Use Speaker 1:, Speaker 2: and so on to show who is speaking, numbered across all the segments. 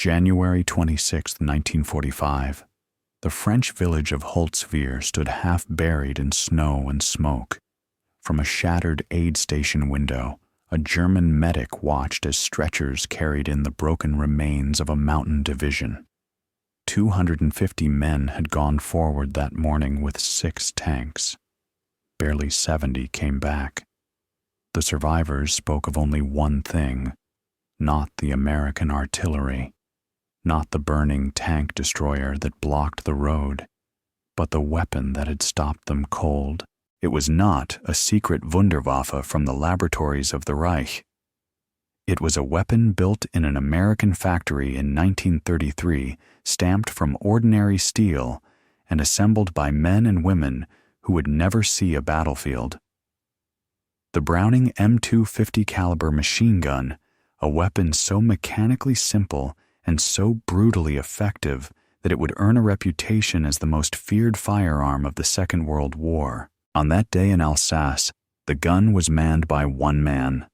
Speaker 1: January 26, 1945. The French village of Holtzwihr stood half buried in snow and smoke. From a shattered aid station window, a German medic watched as stretchers carried in the broken remains of a mountain division. 250 men had gone forward that morning with 6 tanks. Barely 70 came back. The survivors spoke of only one thing: not the American artillery, not the burning tank destroyer that blocked the road, but the weapon that had stopped them cold. It was not a secret Wunderwaffe from the laboratories of the Reich. It was a weapon built in an American factory in 1933, stamped from ordinary steel and assembled by men and women who would never see a battlefield. The Browning M250 caliber machine gun, a weapon so mechanically simple and so brutally effective that it would earn a reputation as the most feared firearm of the Second World War. On that day in Alsace, the gun was manned by one man,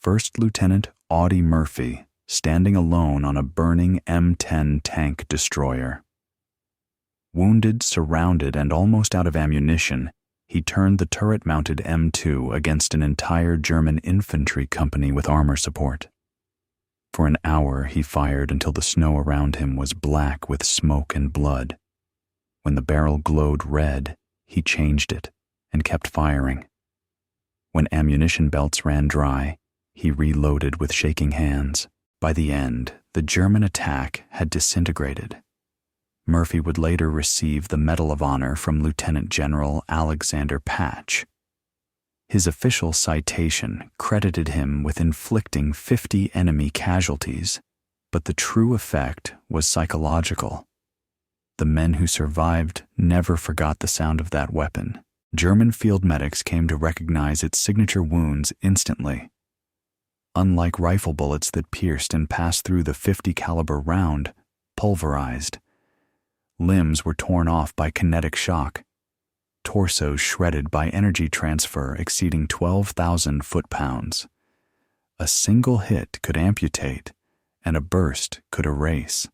Speaker 1: First Lieutenant Audie Murphy, standing alone on a burning M10 tank destroyer. Wounded, surrounded, and almost out of ammunition, he turned the turret-mounted M2 against an entire German infantry company with armor support. For an hour he fired until the snow around him was black with smoke and blood. When the barrel glowed red, he changed it and kept firing. When ammunition belts ran dry, he reloaded with shaking hands. By the end, the German attack had disintegrated. Murphy would later receive the Medal of Honor from Lieutenant General Alexander Patch. His official citation credited him with inflicting 50 enemy casualties, but the true effect was psychological. The men who survived never forgot the sound of that weapon. German field medics came to recognize its signature wounds instantly. Unlike rifle bullets that pierced and passed through the .50 caliber round, pulverized. Limbs were torn off by kinetic shock. Torsos shredded by energy transfer exceeding 12,000 foot-pounds. A single hit could amputate, and a burst could erase.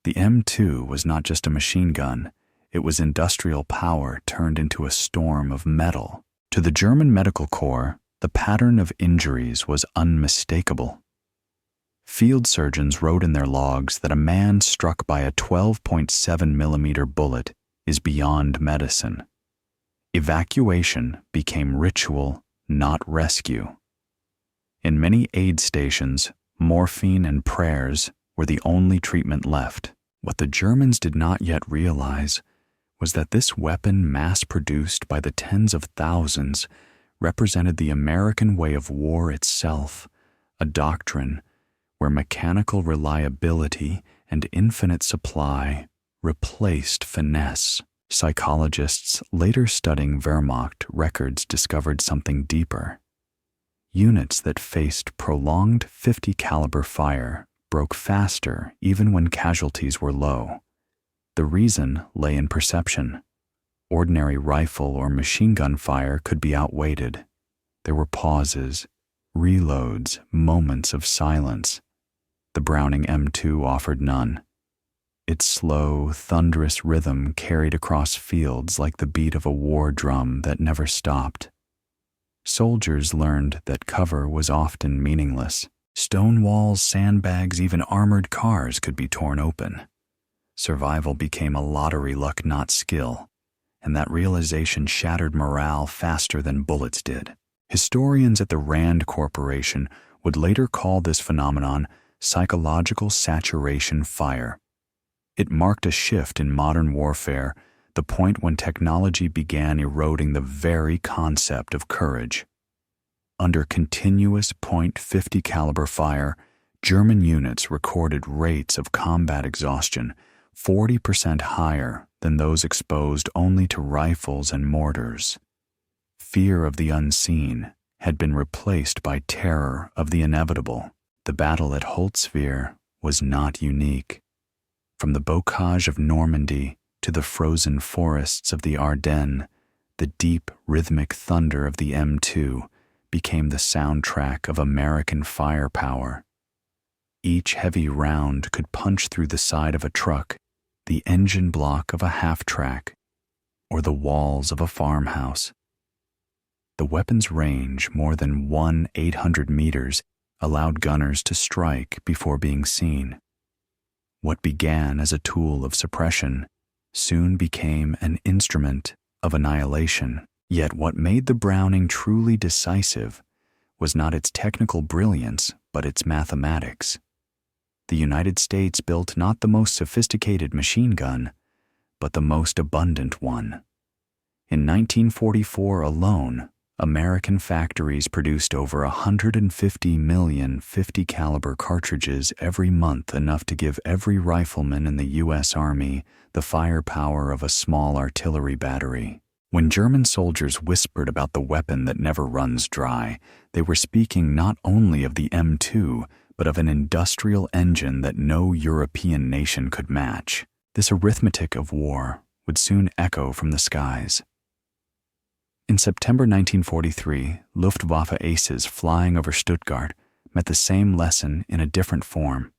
Speaker 1: The M2 was not just a machine gun, it was industrial power turned into a storm of metal. To the German Medical Corps, the pattern of injuries was unmistakable. Field surgeons wrote in their logs that a man struck by a 12.7 millimeter bullet is beyond medicine. Evacuation became ritual, not rescue. In many aid stations, morphine and prayers were the only treatment left. What the Germans did not yet realize was that this weapon, mass-produced by the tens of thousands, represented the American way of war itself, a doctrine where mechanical reliability and infinite supply replaced finesse. Psychologists later studying Wehrmacht records discovered something deeper. Units that faced prolonged .50 caliber fire broke faster even when casualties were low. The reason lay in perception. Ordinary rifle or machine gun fire could be outweighted. There were pauses, reloads, moments of silence. The Browning M2 offered none. Its slow, thunderous rhythm carried across fields like the beat of a war drum that never stopped. Soldiers learned that cover was often meaningless. Stone walls, sandbags, even armored cars could be torn open. Survival became a lottery, luck, not skill, and that realization shattered morale faster than bullets did. Historians at the Rand Corporation would later call this phenomenon psychological saturation fire. It marked a shift in modern warfare, the point when technology began eroding the very concept of courage. Under continuous .50 caliber fire, German units recorded rates of combat exhaustion 40% higher than those exposed only to rifles and mortars. Fear of the unseen had been replaced by terror of the inevitable. The battle at Holtzwihr was not unique. From the bocage of Normandy to the frozen forests of the Ardennes, the deep, rhythmic thunder of the M2 became the soundtrack of American firepower. Each heavy round could punch through the side of a truck, the engine block of a half-track, or the walls of a farmhouse. The weapon's range, more than 800 meters, allowed gunners to strike before being seen. What began as a tool of suppression soon became an instrument of annihilation. Yet what made the Browning truly decisive was not its technical brilliance, but its mathematics. The United States built not the most sophisticated machine gun, but the most abundant one. In 1944 alone, American factories produced over 150 million .50 caliber cartridges every month, enough to give every rifleman in the U.S. Army the firepower of a small artillery battery. When German soldiers whispered about the weapon that never runs dry, they were speaking not only of the M2, but of an industrial engine that no European nation could match. This arithmetic of war would soon echo from the skies. In September 1943, Luftwaffe aces flying over Stuttgart met the same lesson in a different form.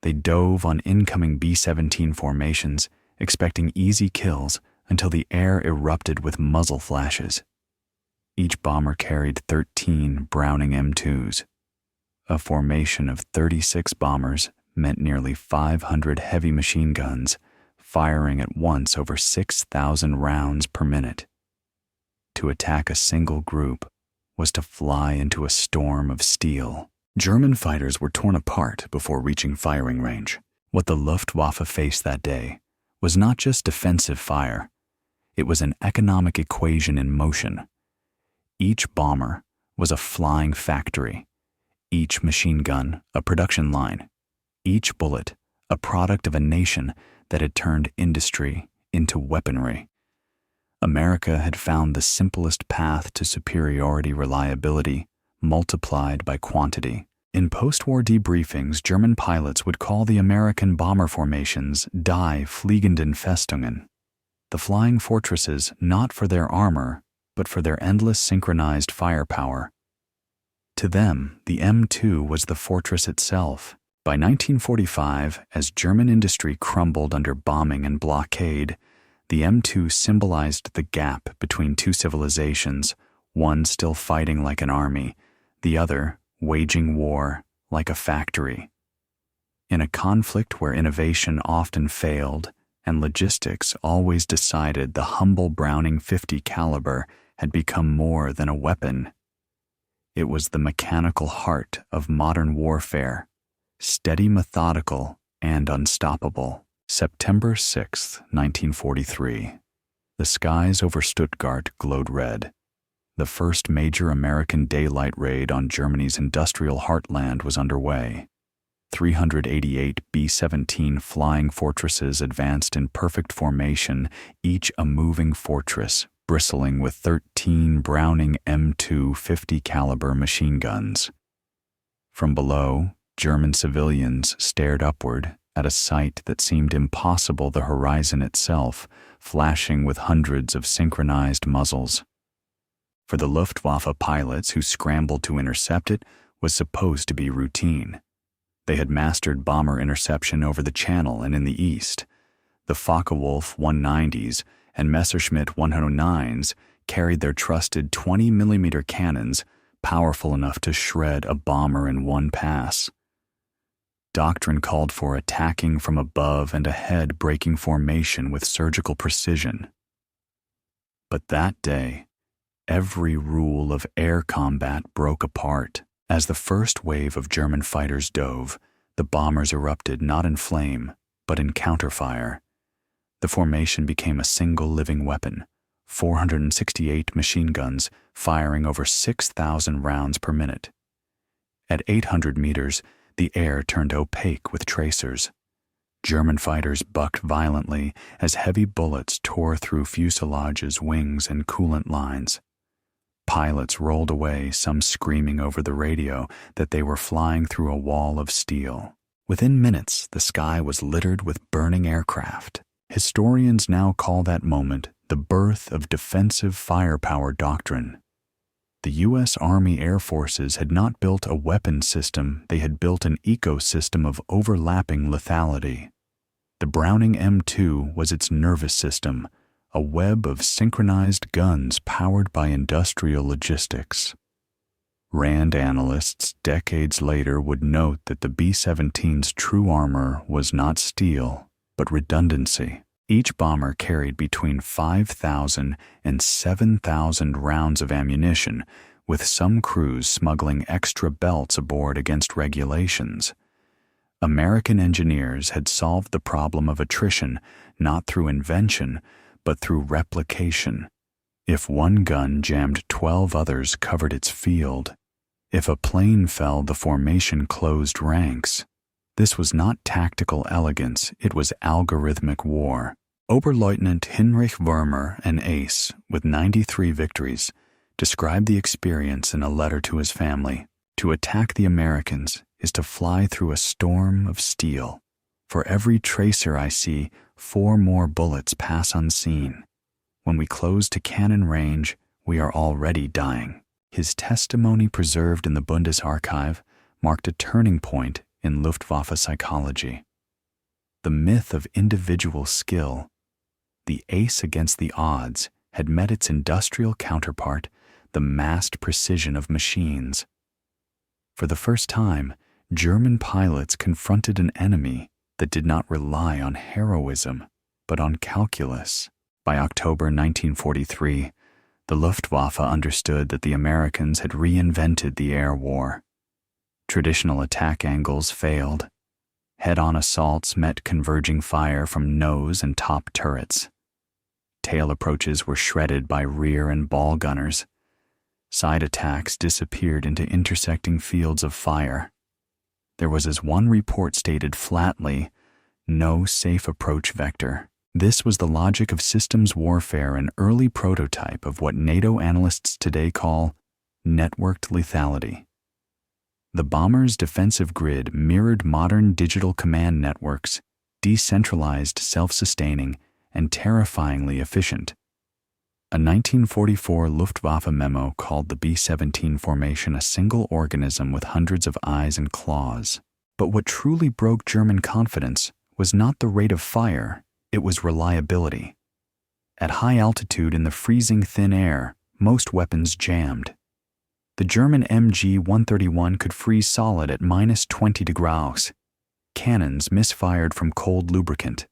Speaker 1: They dove on incoming B-17 formations, expecting easy kills until the air erupted with muzzle flashes. Each bomber carried 13 Browning M2s. A formation of 36 bombers meant nearly 500 heavy machine guns, firing at once over 6,000 rounds per minute. To attack a single group was to fly into a storm of steel. German fighters were torn apart before reaching firing range. What the Luftwaffe faced that day was not just defensive fire. It was an economic equation in motion. Each bomber was a flying factory, each machine gun a production line, each bullet a product of a nation that had turned industry into weaponry. America had found the simplest path to superiority: reliability multiplied by quantity. In post-war debriefings, German pilots would call the American bomber formations Die Fliegenden Festungen, the flying fortresses, not for their armor, but for their endless synchronized firepower. To them, the M2 was the fortress itself. By 1945, as German industry crumbled under bombing and blockade, the M2 symbolized the gap between two civilizations, one still fighting like an army, the other waging war like a factory. In a conflict where innovation often failed and logistics always decided, the humble Browning .50 caliber had become more than a weapon. It was the mechanical heart of modern warfare, steady, methodical, and unstoppable. September 6, 1943. The skies over Stuttgart glowed red. The first major American daylight raid on Germany's industrial heartland was underway. 388 B-17 flying fortresses advanced in perfect formation, each a moving fortress, bristling with 13 Browning M2 .50 caliber machine guns. From below, German civilians stared upward at a sight that seemed impossible, the horizon itself flashing with hundreds of synchronized muzzles. For the Luftwaffe pilots who scrambled to intercept it was supposed to be routine. They had mastered bomber interception over the Channel and in the East. The Focke-Wulf 190s and Messerschmitt 109s carried their trusted 20mm cannons, powerful enough to shred a bomber in one pass. Doctrine called for attacking from above and ahead, breaking formation with surgical precision. But that day, every rule of air combat broke apart. As the first wave of German fighters dove, the bombers erupted not in flame, but in counterfire. The formation became a single living weapon, 468 machine guns firing over 6,000 rounds per minute. At 800 meters, the air turned opaque with tracers. German fighters bucked violently as heavy bullets tore through fuselages, wings, and coolant lines. Pilots rolled away, some screaming over the radio that they were flying through a wall of steel. Within minutes, the sky was littered with burning aircraft. Historians now call that moment the birth of defensive firepower doctrine. The U.S. Army Air Forces had not built a weapon system, they had built an ecosystem of overlapping lethality. The Browning M2 was its nervous system, a web of synchronized guns powered by industrial logistics. RAND analysts decades later would note that the B-17's true armor was not steel, but redundancy. Each bomber carried between 5,000 and 7,000 rounds of ammunition, with some crews smuggling extra belts aboard against regulations. American engineers had solved the problem of attrition not through invention, but through replication. If one gun jammed 12 others covered its field. If a plane fell, the formation closed ranks. This was not tactical elegance, it was algorithmic war. Oberleutnant Hinrich Wurmer, an ace with 93 victories, described the experience in a letter to his family. To attack the Americans is to fly through a storm of steel. For every tracer I see, 4 more bullets pass unseen. When we close to cannon range, we are already dying. His testimony, preserved in the Bundesarchiv, marked a turning point in Luftwaffe psychology. The myth of individual skill, the ace against the odds, had met its industrial counterpart, the massed precision of machines. For the first time, German pilots confronted an enemy that did not rely on heroism, but on calculus. By October 1943, the Luftwaffe understood that the Americans had reinvented the air war. Traditional attack angles failed. Head-on assaults met converging fire from nose and top turrets. Tail approaches were shredded by rear and ball gunners. Side attacks disappeared into intersecting fields of fire. There was, as one report stated flatly, no safe approach vector. This was the logic of systems warfare, an early prototype of what NATO analysts today call networked lethality. The bomber's defensive grid mirrored modern digital command networks, decentralized, self-sustaining, and terrifyingly efficient. A 1944 Luftwaffe memo called the B-17 formation a single organism with hundreds of eyes and claws. But what truly broke German confidence was not the rate of fire, it was reliability. At high altitude in the freezing thin air, most weapons jammed. The German MG-131 could freeze solid at -20 degrees. Cannons misfired from cold lubricant.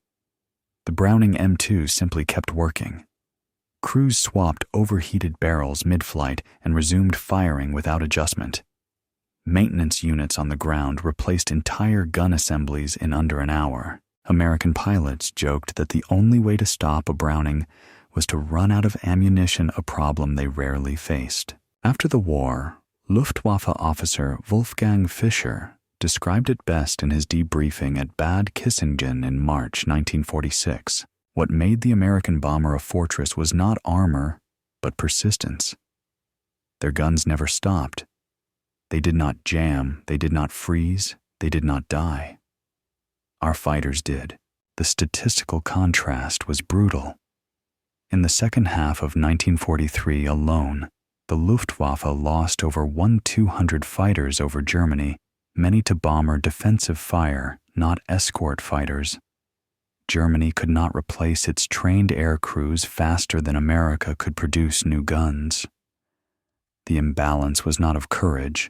Speaker 1: The Browning M2 simply kept working. Crews swapped overheated barrels mid-flight and resumed firing without adjustment. Maintenance units on the ground replaced entire gun assemblies in under an hour. American pilots joked that the only way to stop a Browning was to run out of ammunition, a problem they rarely faced. After the war, Luftwaffe officer Wolfgang Fischer described it best in his debriefing at Bad Kissingen in March 1946. What made the American bomber a fortress was not armor, but persistence. Their guns never stopped. They did not jam, they did not freeze, they did not die. Our fighters did. The statistical contrast was brutal. In the second half of 1943 alone, the Luftwaffe lost over 1,200 fighters over Germany, many to bomber defensive fire, not escort fighters. Germany could not replace its trained air crews faster than America could produce new guns. The imbalance was not of courage,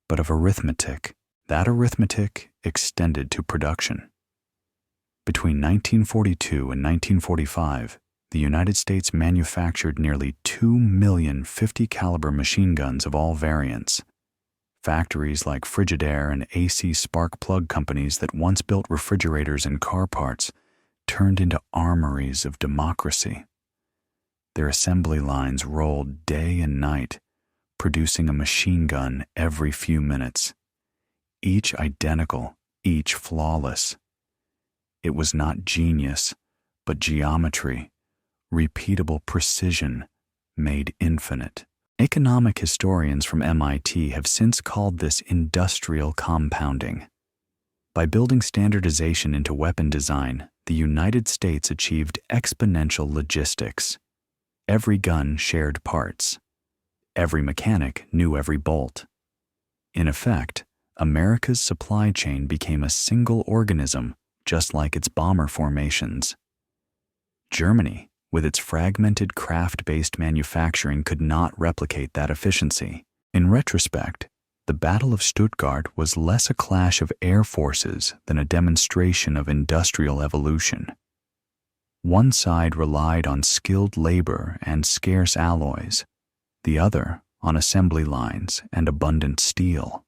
Speaker 1: but of arithmetic. That arithmetic extended to production. Between 1942 and 1945, the United States manufactured nearly 2 million 50-caliber machine guns of all variants. Factories like Frigidaire and AC spark plug companies that once built refrigerators and car parts turned into armories of democracy. Their assembly lines rolled day and night, producing a machine gun every few minutes, each identical, each flawless. It was not genius, but geometry, repeatable precision, made infinite. Economic historians from MIT have since called this industrial compounding. By building standardization into weapon design, the United States achieved exponential logistics. Every gun shared parts. Every mechanic knew every bolt. In effect, America's supply chain became a single organism, just like its bomber formations. Germany, with its fragmented craft-based manufacturing, could not replicate that efficiency. In retrospect, the Battle of Stuttgart was less a clash of air forces than a demonstration of industrial evolution. One side relied on skilled labor and scarce alloys, the other on assembly lines and abundant steel.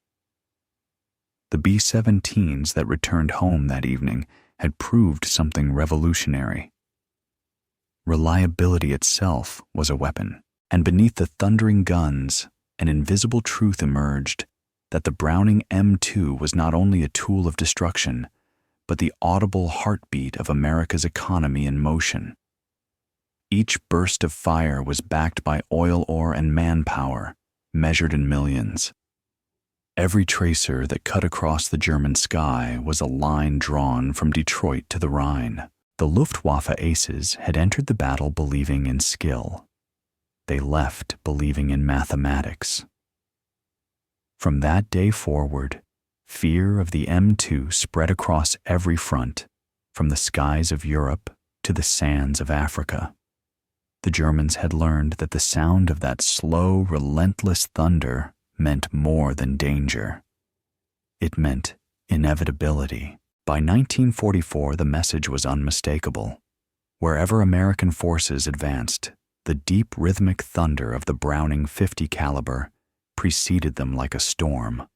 Speaker 1: The B-17s that returned home that evening had proved something revolutionary. Reliability itself was a weapon, and beneath the thundering guns, an invisible truth emerged that the Browning M2 was not only a tool of destruction, but the audible heartbeat of America's economy in motion. Each burst of fire was backed by oil ore and manpower, measured in millions. Every tracer that cut across the German sky was a line drawn from Detroit to the Rhine. The Luftwaffe aces had entered the battle believing in skill. They left believing in mathematics. From that day forward, fear of the M2 spread across every front, from the skies of Europe to the sands of Africa. The Germans had learned that the sound of that slow, relentless thunder meant more than danger. It meant inevitability. By 1944, the message was unmistakable. Wherever American forces advanced, the deep rhythmic thunder of the Browning 50 caliber preceded them like a storm.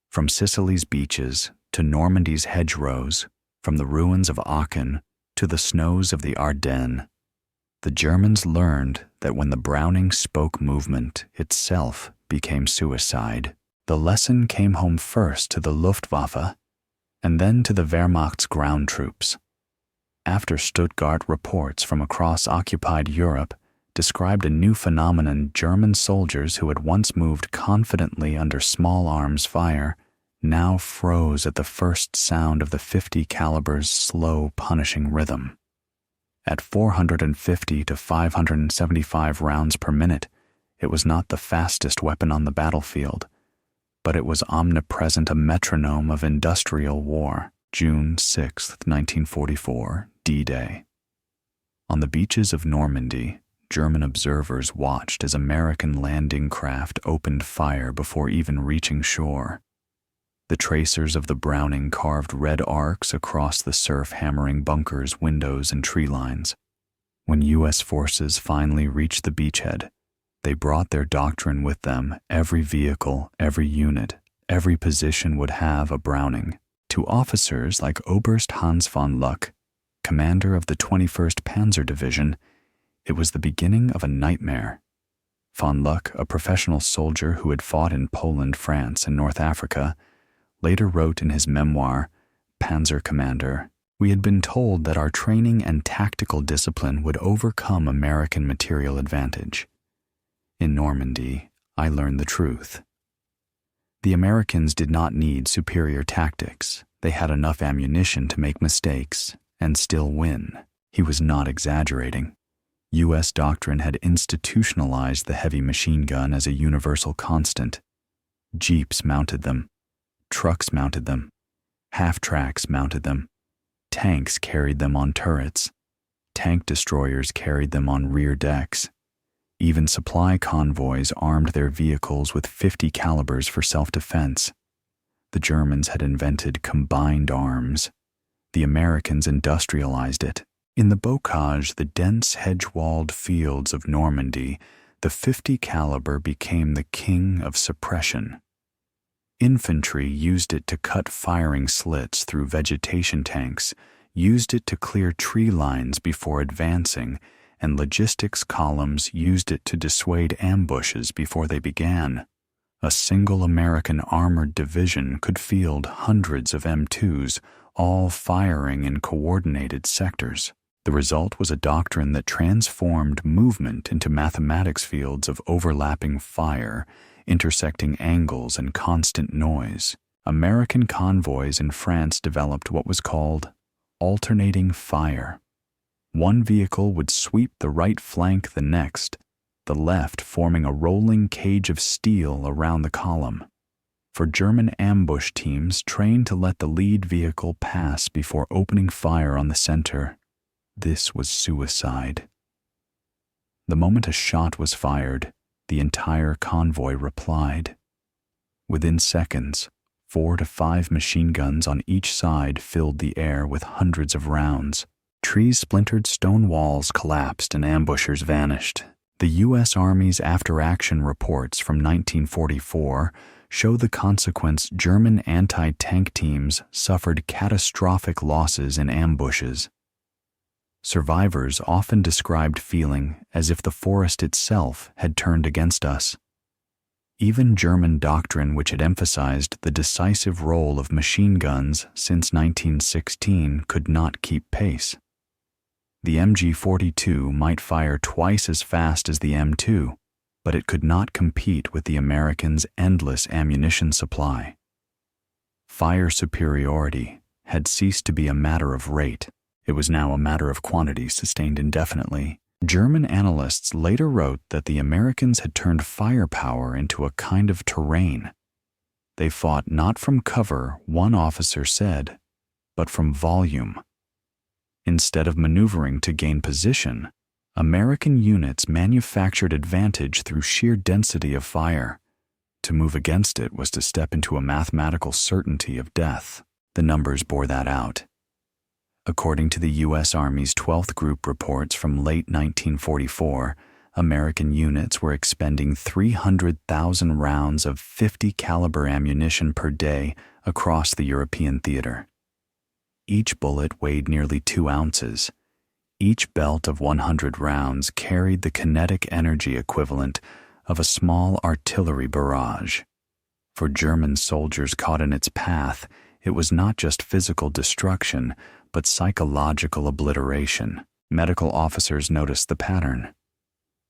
Speaker 1: From Sicily's beaches to Normandy's hedgerows, from the ruins of Aachen to the snows of the Ardennes, the Germans learned that when the Browning spoke, movement itself became suicide. The lesson came home first to the Luftwaffe and then to the Wehrmacht's ground troops. After Stuttgart, reports from across occupied Europe described a new phenomenon. German soldiers who had once moved confidently under small arms fire now froze at the first sound of the 50 caliber's slow, punishing rhythm. At 450 to 575 rounds per minute, it was not the fastest weapon on the battlefield, but it was omnipresent, a metronome of industrial war. June 6, 1944, D-Day. On the beaches of Normandy, German observers watched as American landing craft opened fire before even reaching shore. The tracers of the Browning carved red arcs across the surf-hammering bunkers, windows, and tree lines. When U.S. forces finally reached the beachhead, they brought their doctrine with them. Every vehicle, every unit, every position would have a Browning. To officers like Oberst Hans von Luck, commander of the 21st Panzer Division, it was the beginning of a nightmare. Von Luck, a professional soldier who had fought in Poland, France, and North Africa, later wrote in his memoir, Panzer Commander, "We had been told that our training and tactical discipline would overcome American material advantage. In Normandy, I learned the truth. The Americans did not need superior tactics. They had enough ammunition to make mistakes and still win." He was not exaggerating. U.S. doctrine had institutionalized the heavy machine gun as a universal constant. Jeeps mounted them. Trucks mounted them. Half-tracks mounted them. Tanks carried them on turrets. Tank destroyers carried them on rear decks. Even supply convoys armed their vehicles with 50 calibers for self-defense. The Germans had invented combined arms. The Americans industrialized it. In the bocage, the dense hedge-walled fields of Normandy, the 50 caliber became the king of suppression. Infantry used it to cut firing slits through vegetation tanks, used it to clear tree lines before advancing, and logistics columns used it to dissuade ambushes before they began. A single American armored division could field hundreds of M2s, all firing in coordinated sectors. The result was a doctrine that transformed movement into mathematics fields of overlapping fire, intersecting angles, and constant noise. American convoys in France developed what was called alternating fire. One vehicle would sweep the right flank the next, the left forming a rolling cage of steel around the column. For German ambush teams trained to let the lead vehicle pass before opening fire on the center, this was suicide. The moment a shot was fired, the entire convoy replied. Within seconds, 4 to 5 machine guns on each side filled the air with hundreds of rounds. Trees splintered, stone walls collapsed, and ambushers vanished. The U.S. Army's after-action reports from 1944 show the consequence. German anti-tank teams suffered catastrophic losses in ambushes. Survivors often described feeling as if the forest itself had turned against us. Even German doctrine, which had emphasized the decisive role of machine guns since 1916, could not keep pace. The MG-42 might fire twice as fast as the M2, but it could not compete with the Americans' endless ammunition supply. Fire superiority had ceased to be a matter of rate. It was now a matter of quantity sustained indefinitely. German analysts later wrote that the Americans had turned firepower into a kind of terrain. They fought not from cover, one officer said, but from volume. Instead of maneuvering to gain position, American units manufactured advantage through sheer density of fire. To move against it was to step into a mathematical certainty of death. The numbers bore that out. According to the U.S. Army's 12th Group reports from late 1944, American units were expending 300,000 rounds of 50 caliber ammunition per day across the European theater. Each bullet weighed nearly 2 ounces. Each belt of 100 rounds carried the kinetic energy equivalent of a small artillery barrage. For German soldiers caught in its path, it was not just physical destruction, but psychological obliteration. Medical officers noticed the pattern.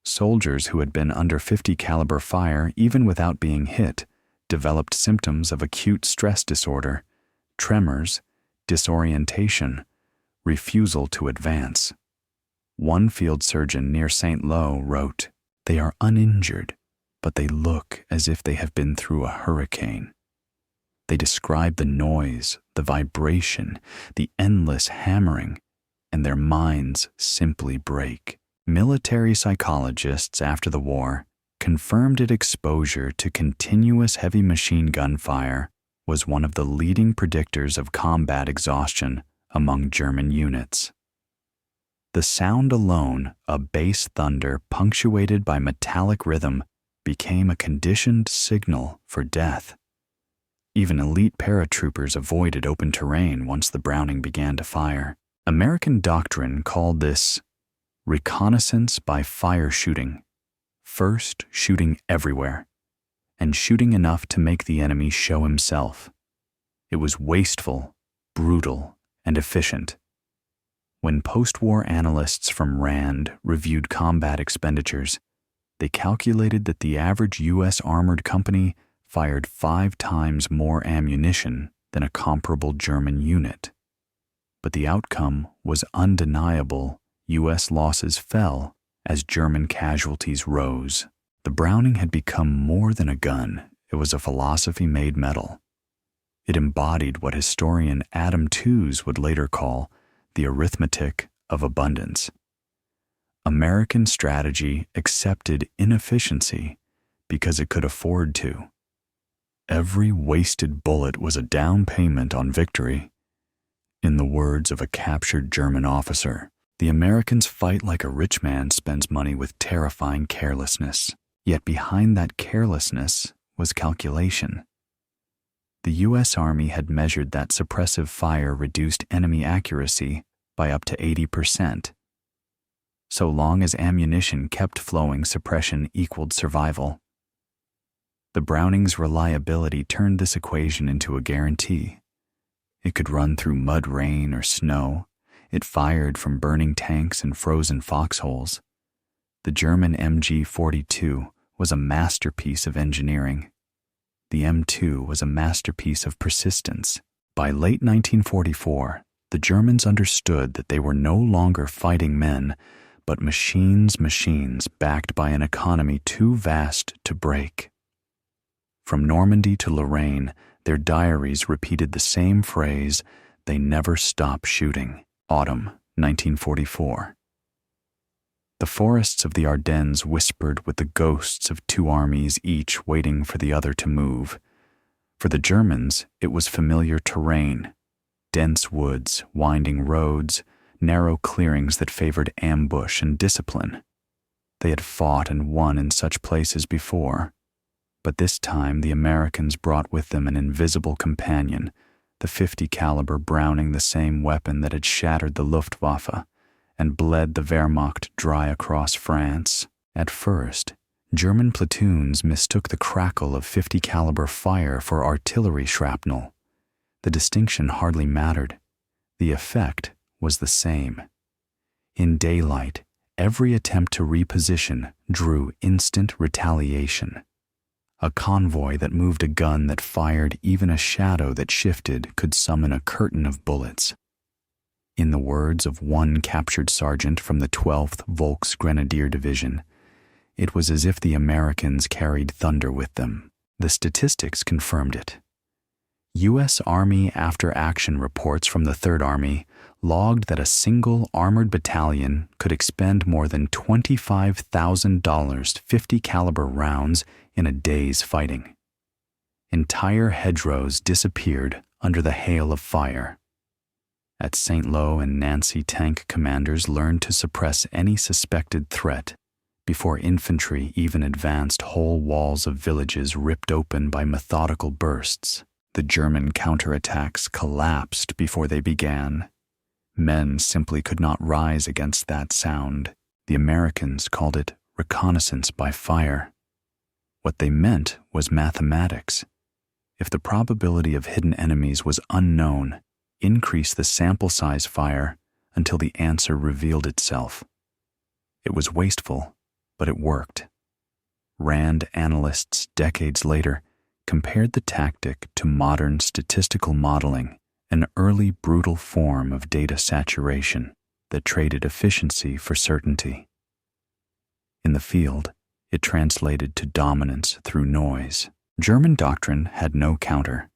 Speaker 1: Soldiers who had been under 50 caliber fire, even without being hit, developed symptoms of acute stress disorder, tremors, disorientation, refusal to advance. One field surgeon near St. Lo wrote, "They are uninjured, but they look as if they have been through a hurricane." They describe the noise, the vibration, the endless hammering, and their minds simply break. Military psychologists after the war confirmed that exposure to continuous heavy machine gun fire was one of the leading predictors of combat exhaustion among German units. The sound alone, a bass thunder punctuated by metallic rhythm, became a conditioned signal for death. Even elite paratroopers avoided open terrain once the Browning began to fire. American doctrine called this reconnaissance by fire shooting, first shooting everywhere, and shooting enough to make the enemy show himself. It was wasteful, brutal, and efficient. When post-war analysts from RAND reviewed combat expenditures, they calculated that the average U.S. armored company fired 5 times more ammunition than a comparable German unit. But the outcome was undeniable. U.S. losses fell as German casualties rose. The Browning had become more than a gun. It was a philosophy made metal. It embodied what historian Adam Tooze would later call the arithmetic of abundance. American strategy accepted inefficiency because it could afford to. Every wasted bullet was a down payment on victory. In the words of a captured German officer, the Americans fight like a rich man spends money with terrifying carelessness. Yet behind that carelessness was calculation. The U.S. Army had measured that suppressive fire reduced enemy accuracy by up to 80%. So long as ammunition kept flowing, suppression equaled survival. The Browning's reliability turned this equation into a guarantee. It could run through mud, rain, or snow. It fired from burning tanks and frozen foxholes. The German MG-42 was a masterpiece of engineering. The M2 was a masterpiece of persistence. By late 1944, the Germans understood that they were no longer fighting men, but machines backed by an economy too vast to break. From Normandy to Lorraine, their diaries repeated the same phrase, "They never stop shooting." Autumn, 1944. The forests of the Ardennes whispered with the ghosts of two armies, each waiting for the other to move. For the Germans, it was familiar terrain: dense woods, winding roads, narrow clearings that favored ambush and discipline. They had fought and won in such places before, but this time the Americans brought with them an invisible companion, the .50 caliber Browning, the same weapon that had shattered the Luftwaffe and bled the Wehrmacht dry across France. At first, German platoons mistook the crackle of .50 caliber fire for artillery shrapnel. The distinction hardly mattered. The effect was the same. In daylight, every attempt to reposition drew instant retaliation. A convoy that moved a gun that fired even a shadow that shifted could summon a curtain of bullets. In the words of one captured sergeant from the 12th Volks Grenadier Division, it was as if the Americans carried thunder with them. The statistics confirmed it. U.S. Army after-action reports from the Third Army logged that a single armored battalion could expend more than $25,000 .50 caliber rounds in a day's fighting. Entire hedgerows disappeared under the hail of fire. At St. Lo and Nancy, tank commanders learned to suppress any suspected threat before infantry even advanced. Whole walls of villages ripped open by methodical bursts. The German counterattacks collapsed before they began. Men simply could not rise against that sound. The Americans called it reconnaissance by fire. What they meant was mathematics. If the probability of hidden enemies was unknown, increase the sample size fire until the answer revealed itself. It was wasteful, but it worked. Rand analysts decades later compared the tactic to modern statistical modeling, an early brutal form of data saturation that traded efficiency for certainty. In the field, it translated to dominance through noise. German doctrine had no counter.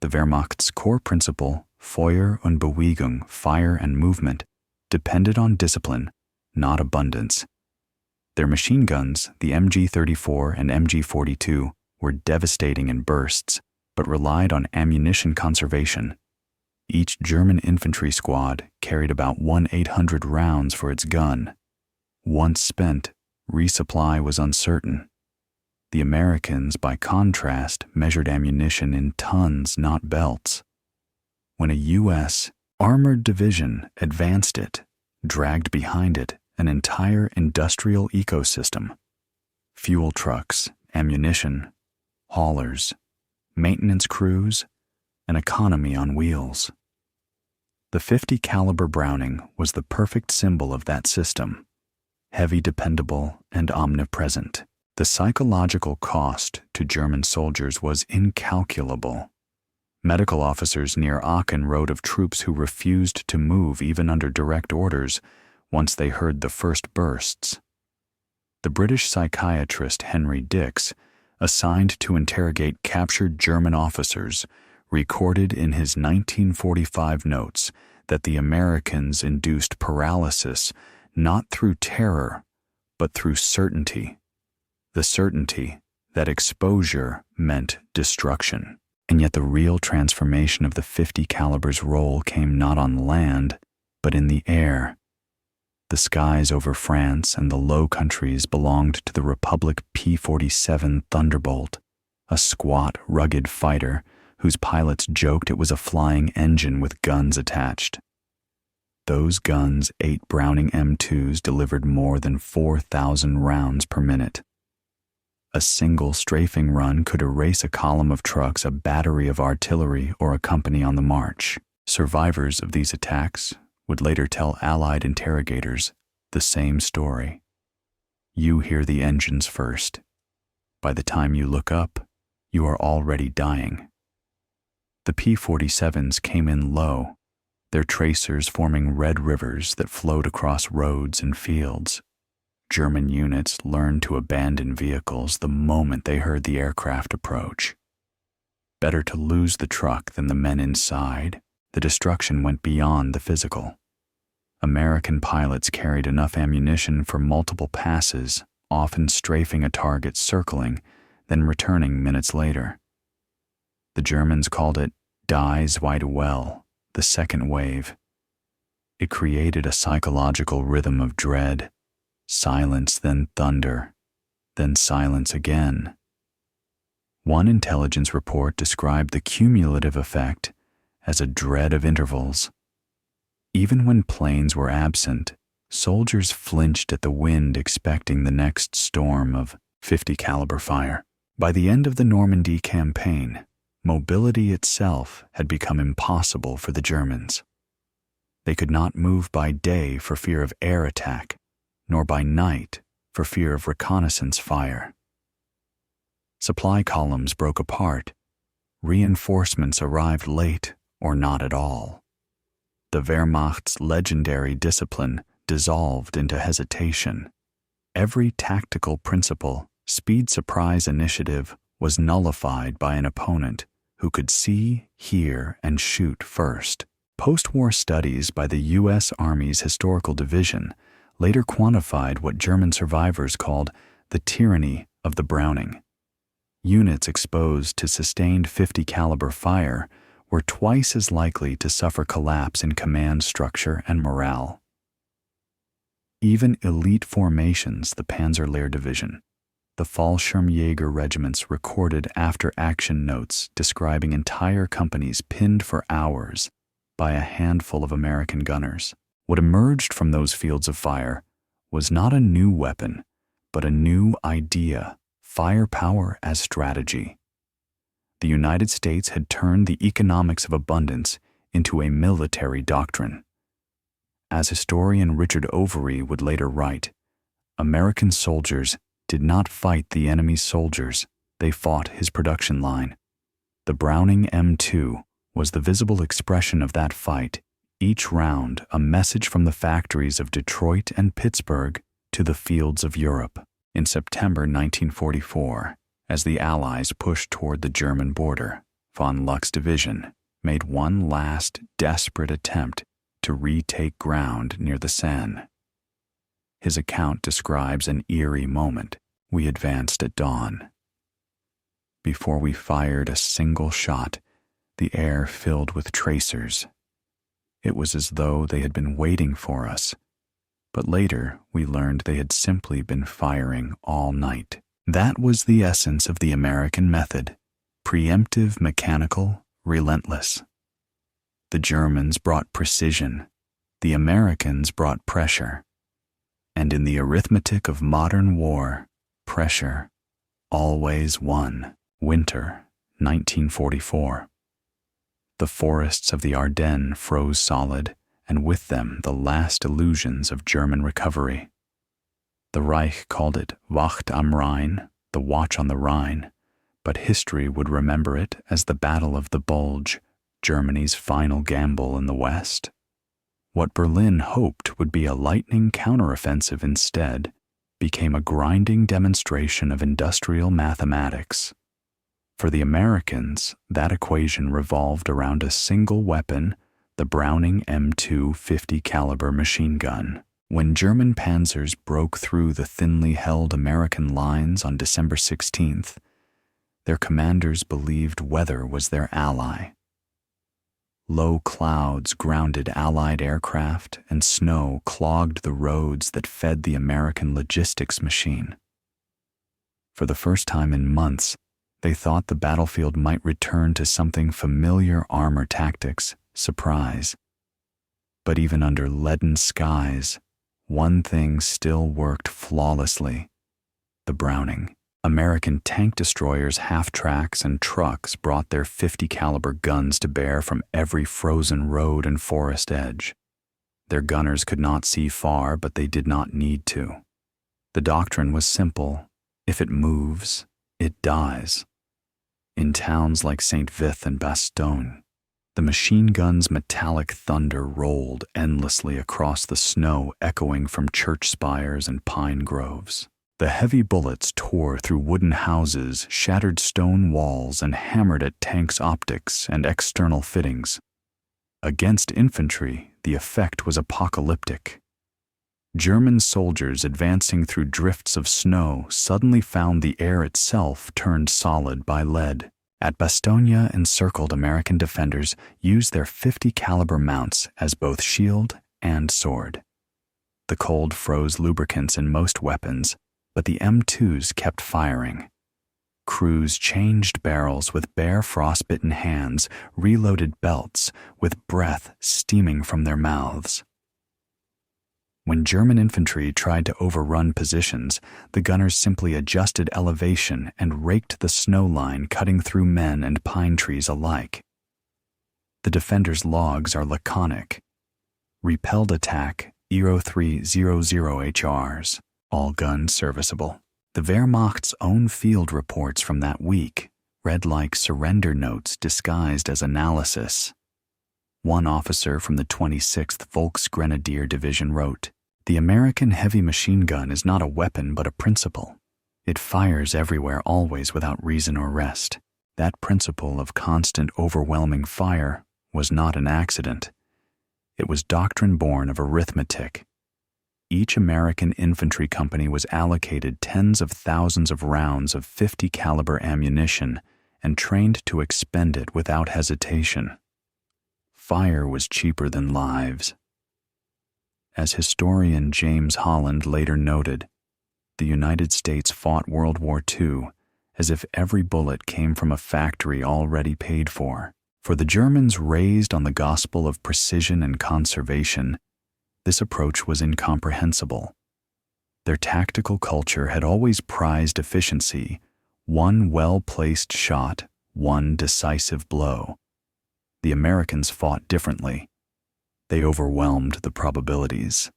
Speaker 1: The Wehrmacht's core principle, Feuer und Bewegung, fire and movement, depended on discipline, not abundance. Their machine guns, the MG-34 and MG-42, were devastating in bursts, but relied on ammunition conservation. Each German infantry squad carried about 1/800 rounds for its gun. Once spent, resupply was uncertain. The Americans, by contrast, measured ammunition in tons, not belts. When a U.S. armored division advanced it, dragged behind it an entire industrial ecosystem: fuel trucks, ammunition, haulers, maintenance crews, an economy on wheels. The .50 caliber Browning was the perfect symbol of that system: heavy, dependable, and omnipresent. The psychological cost to German soldiers was incalculable. Medical officers near Aachen wrote of troops who refused to move even under direct orders once they heard the first bursts. The British psychiatrist Henry Dix, assigned to interrogate captured German officers, recorded in his 1945 notes that the Americans induced paralysis not through terror, but through certainty. The certainty that exposure meant destruction. And yet the real transformation of the .50 caliber's role came not on land, but in the air. The skies over France and the Low Countries belonged to the Republic P-47 Thunderbolt, a squat, rugged fighter whose pilots joked it was a flying engine with guns attached. Those guns, 8 Browning M2s, delivered more than 4,000 rounds per minute. A single strafing run could erase a column of trucks, a battery of artillery, or a company on the march. Survivors of these attacks would later tell Allied interrogators the same story. You hear the engines first. By the time you look up, you are already dying. The P-47s came in low, their tracers forming red rivers that flowed across roads and fields. German units learned to abandon vehicles the moment they heard the aircraft approach. Better to lose the truck than the men inside. The destruction went beyond the physical. American pilots carried enough ammunition for multiple passes, often strafing a target circling, then returning minutes later. The Germans called it Die Zweite Welle, the second wave. It created a psychological rhythm of dread, silence, then thunder, then silence again. One intelligence report described the cumulative effect as a dread of intervals. Even when planes were absent, soldiers flinched at the wind, expecting the next storm of .50 caliber fire. By the end of the Normandy campaign, mobility itself had become impossible for the Germans. They could not move by day for fear of air attack, nor by night for fear of reconnaissance fire. Supply columns broke apart. Reinforcements arrived late or not at all. The Wehrmacht's legendary discipline dissolved into hesitation. Every tactical principle, speed surprise initiative was nullified by an opponent who could see, hear, and shoot first. Post-war studies by the U.S. Army's Historical Division later quantified what German survivors called the tyranny of the Browning. Units exposed to sustained .50 caliber fire were twice as likely to suffer collapse in command structure and morale. Even elite formations, the Panzerlehr Division, the Fallschirmjäger regiments recorded after-action notes describing entire companies pinned for hours by a handful of American gunners. What emerged from those fields of fire was not a new weapon, but a new idea: firepower as strategy. The United States had turned the economics of abundance into a military doctrine. As historian Richard Overy would later write, American soldiers did not fight the enemy's soldiers, they fought his production line. The Browning M2 was the visible expression of that fight, each round a message from the factories of Detroit and Pittsburgh to the fields of Europe. In September 1944, as the Allies pushed toward the German border, von Luck's division made one last desperate attempt to retake ground near the Seine. His account describes an eerie moment. We advanced at dawn. Before we fired a single shot, the air filled with tracers. It was as though they had been waiting for us, but later we learned they had simply been firing all night. That was the essence of the American method: preemptive, mechanical, relentless. The Germans brought precision, the Americans brought pressure. And in the arithmetic of modern war, pressure always won. Winter, 1944. The forests of the Ardennes froze solid, and with them the last illusions of German recovery. The Reich called it Wacht am Rhein, the Watch on the Rhine, but history would remember it as the Battle of the Bulge, Germany's final gamble in the West. What Berlin hoped would be a lightning counteroffensive instead became a grinding demonstration of industrial mathematics. For the Americans, that equation revolved around a single weapon, the Browning M2 .50 caliber machine gun. When German panzers broke through the thinly held American lines on December 16th, their commanders believed weather was their ally. Low clouds grounded Allied aircraft, and snow clogged the roads that fed the American logistics machine. For the first time in months, they thought the battlefield might return to something familiar: armor tactics, surprise. But even under leaden skies, one thing still worked flawlessly: the Browning. American tank destroyers, half-tracks, and trucks brought their .50 caliber guns to bear from every frozen road and forest edge. Their gunners could not see far, but they did not need to. The doctrine was simple: if it moves, it dies. In towns like St. Vith and Bastogne, The machine gun's metallic thunder rolled endlessly across the snow, echoing from church spires and pine groves. The heavy bullets tore through wooden houses, shattered stone walls, and hammered at tanks' optics and external fittings. Against infantry, the effect was apocalyptic. German soldiers advancing through drifts of snow suddenly found the air itself turned solid by lead. At Bastogne, encircled American defenders used their .50 caliber mounts as both shield and sword. The cold froze lubricants in most weapons, but the M2s kept firing. Crews changed barrels with bare frostbitten hands, reloaded belts, with breath steaming from their mouths. When German infantry tried to overrun positions, the gunners simply adjusted elevation and raked the snow line, cutting through men and pine trees alike. The defenders' logs are laconic. Repelled attack, 0300 HRs, all guns serviceable. The Wehrmacht's own field reports from that week read like surrender notes disguised as analysis. One officer from the 26th Volksgrenadier Division wrote, "The American heavy machine gun is not a weapon but a principle. It fires everywhere always without reason or rest. That principle of constant overwhelming fire was not an accident. It was doctrine born of arithmetic. Each American infantry company was allocated tens of thousands of rounds of .50 caliber ammunition and trained to expend it without hesitation. Fire was cheaper than lives." As historian James Holland later noted, the United States fought World War II as if every bullet came from a factory already paid for. For the Germans raised on the gospel of precision and conservation, this approach was incomprehensible. Their tactical culture had always prized efficiency, one well-placed shot, one decisive blow. The Americans fought differently. They overwhelmed the probabilities.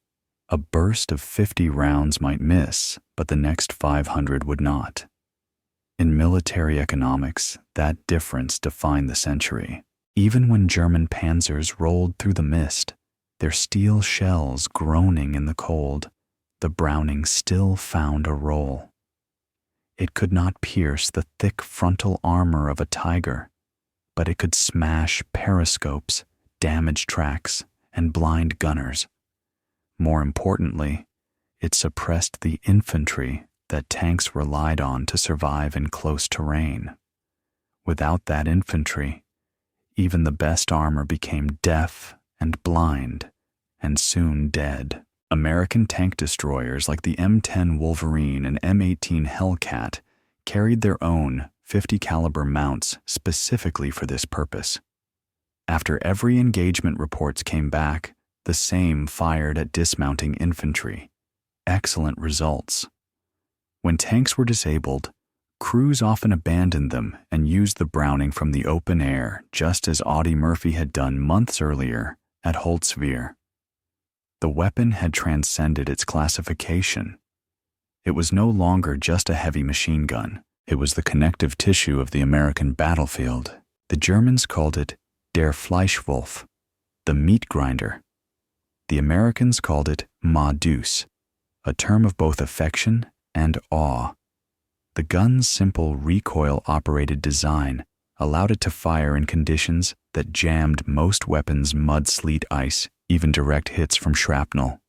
Speaker 1: A burst of 50 rounds might miss, but the next 500 would not. In military economics, that difference defined the century. Even when German panzers rolled through the mist, their steel shells groaning in the cold, the Browning still found a role. It could not pierce the thick frontal armor of a Tiger, but it could smash periscopes, damage tracks, and blind gunners. More importantly, it suppressed the infantry that tanks relied on to survive in close terrain. Without that infantry, even the best armor became deaf and blind, and soon dead. American tank destroyers like the M10 Wolverine and M18 Hellcat carried their own .50 caliber mounts specifically for this purpose. After every engagement, reports came back, the same fired at dismounting infantry. Excellent results. When tanks were disabled, crews often abandoned them and used the Browning from the open air, just as Audie Murphy had done months earlier at Holzwihr. The weapon had transcended its classification. It was no longer just a heavy machine gun. It was the connective tissue of the American battlefield. The Germans called it Der Fleischwolf, the meat grinder. The Americans called it Ma-Deuce, a term of both affection and awe. The gun's simple recoil-operated design allowed it to fire in conditions that jammed most weapons' mud, sleet, ice, even direct hits from shrapnel.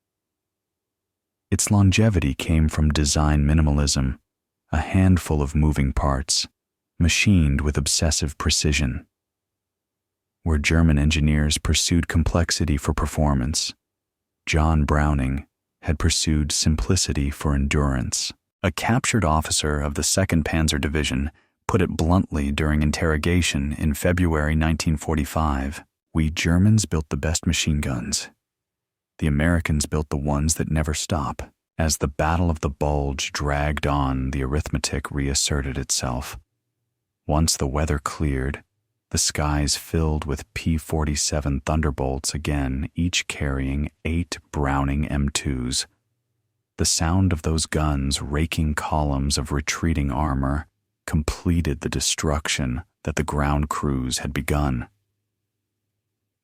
Speaker 1: Its longevity came from design minimalism, a handful of moving parts, machined with obsessive precision. Where German engineers pursued complexity for performance, John Browning had pursued simplicity for endurance. A captured officer of the 2nd Panzer Division put it bluntly during interrogation in February 1945, "We Germans built the best machine guns. The Americans built the ones that never stop." As the Battle of the Bulge dragged on, the arithmetic reasserted itself. Once the weather cleared, the skies filled with P-47 Thunderbolts again, each carrying 8 Browning M2s. The sound of those guns raking columns of retreating armor completed the destruction that the ground crews had begun.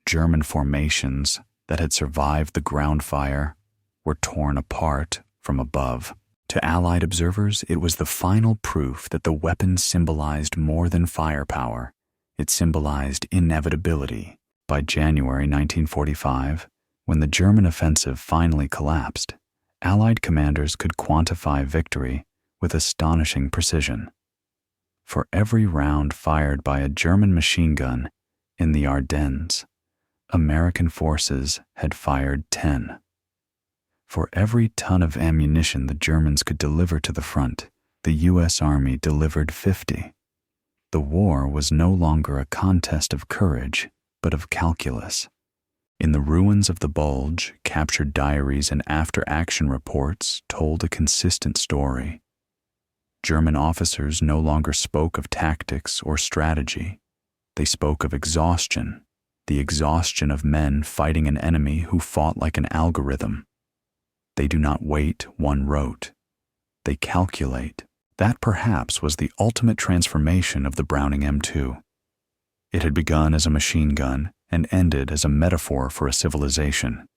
Speaker 1: German formations that had survived the ground fire were torn apart from above. To Allied observers, it was the final proof that the weapon symbolized more than firepower. It symbolized inevitability. By January 1945, when the German offensive finally collapsed, Allied commanders could quantify victory with astonishing precision. For every round fired by a German machine gun in the Ardennes, American forces had fired 10. For every ton of ammunition the Germans could deliver to the front, the U.S. Army delivered 50. The war was no longer a contest of courage, but of calculus. In the ruins of the Bulge, captured diaries and after-action reports told a consistent story. German officers no longer spoke of tactics or strategy. They spoke of exhaustion, the exhaustion of men fighting an enemy who fought like an algorithm. They do not wait, one wrote. They calculate. That perhaps was the ultimate transformation of the Browning M2. It had begun as a machine gun and ended as a metaphor for a civilization.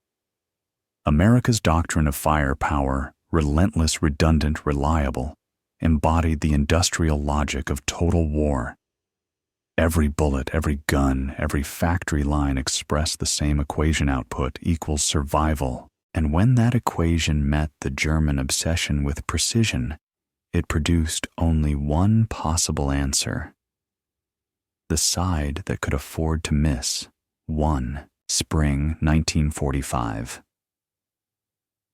Speaker 1: America's doctrine of firepower, relentless, redundant, reliable, embodied the industrial logic of total war. Every bullet, every gun, every factory line expressed the same equation: output equals survival. And when that equation met the German obsession with precision, it produced only one possible answer. The side that could afford to miss won. Spring 1945.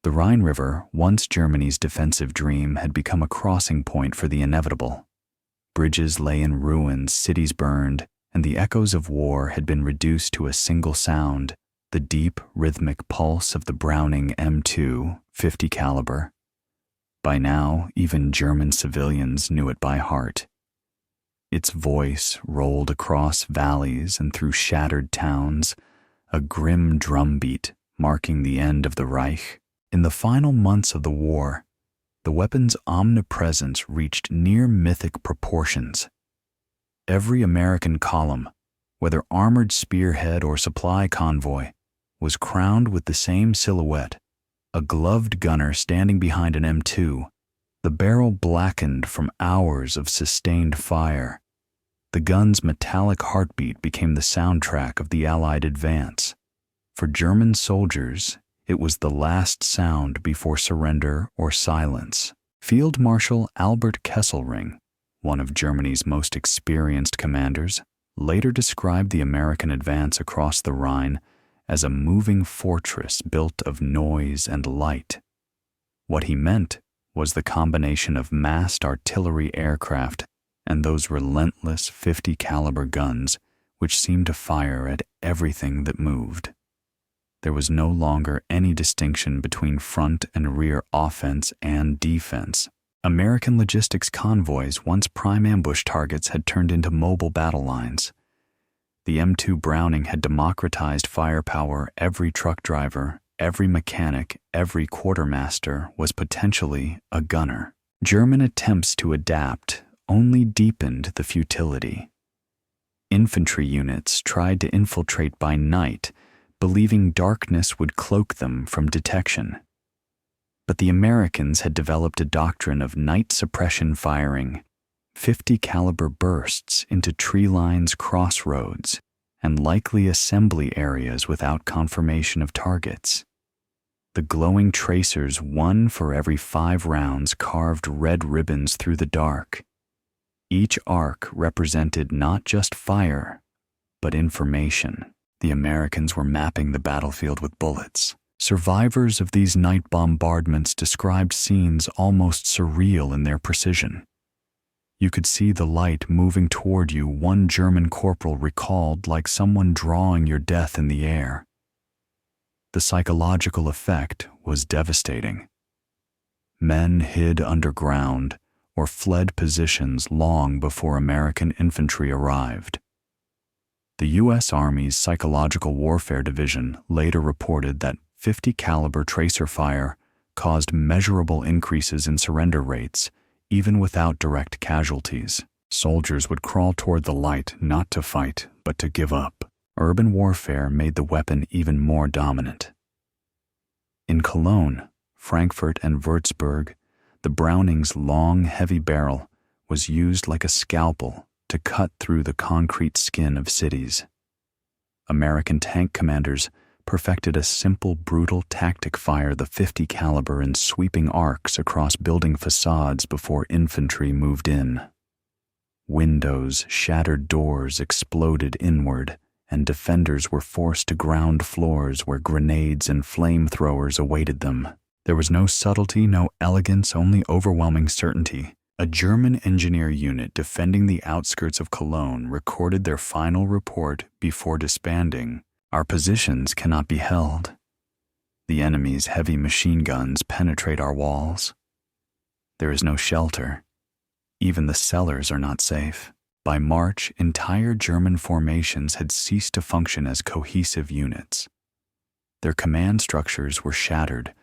Speaker 1: The Rhine River, once Germany's defensive dream, had become a crossing point for the inevitable. Bridges lay in ruins, cities burned, and the echoes of war had been reduced to a single sound: the deep, rhythmic pulse of the Browning M2 50 caliber. By now, even German civilians knew it by heart. Its voice rolled across valleys and through shattered towns, a grim drumbeat marking the end of the Reich. In the final months of the war, the weapon's omnipresence reached near mythic proportions. Every American column, whether armored spearhead or supply convoy, was crowned with the same silhouette: a gloved gunner standing behind an M2, the barrel blackened from hours of sustained fire. The gun's metallic heartbeat became the soundtrack of the Allied advance. For German soldiers, it was the last sound before surrender or silence. Field Marshal Albert Kesselring, one of Germany's most experienced commanders, later described the American advance across the Rhine as a moving fortress built of noise and light. What he meant was the combination of massed artillery aircraft and those relentless 50 caliber guns which seemed to fire at everything that moved. There was no longer any distinction between front and rear offense and defense. American logistics convoys, once prime ambush targets, had turned into mobile battle lines. The M2 Browning had democratized firepower. Every truck driver, every mechanic, every quartermaster was potentially a gunner. German attempts to adapt only deepened the futility. Infantry units tried to infiltrate by night, believing darkness would cloak them from detection. But the Americans had developed a doctrine of night suppression firing, 50 caliber bursts into tree lines, crossroads, and likely assembly areas without confirmation of targets. The glowing tracers, one for every 5 rounds, carved red ribbons through the dark. Each arc represented not just fire, but information. The Americans were mapping the battlefield with bullets. Survivors of these night bombardments described scenes almost surreal in their precision. You could see the light moving toward you, one German corporal recalled, like someone drawing your death in the air. The psychological effect was devastating. Men hid underground or fled positions long before American infantry arrived. The U.S. Army's Psychological Warfare Division later reported that 50 caliber tracer fire caused measurable increases in surrender rates, even without direct casualties. Soldiers would crawl toward the light not to fight, but to give up. Urban warfare made the weapon even more dominant. In Cologne, Frankfurt, and Würzburg, the Browning's long, heavy barrel was used like a scalpel to cut through the concrete skin of cities. American tank commanders perfected a simple, brutal tactic: fire the .50 caliber in sweeping arcs across building facades before infantry moved in. Windows, shattered doors exploded inward, and defenders were forced to ground floors where grenades and flamethrowers awaited them. There was no subtlety, no elegance, only overwhelming certainty. A German engineer unit defending the outskirts of Cologne recorded their final report before disbanding: "Our positions cannot be held. The enemy's heavy machine guns penetrate our walls. There is no shelter. Even the cellars are not safe." By March, entire German formations had ceased to function as cohesive units. Their command structures were shattered,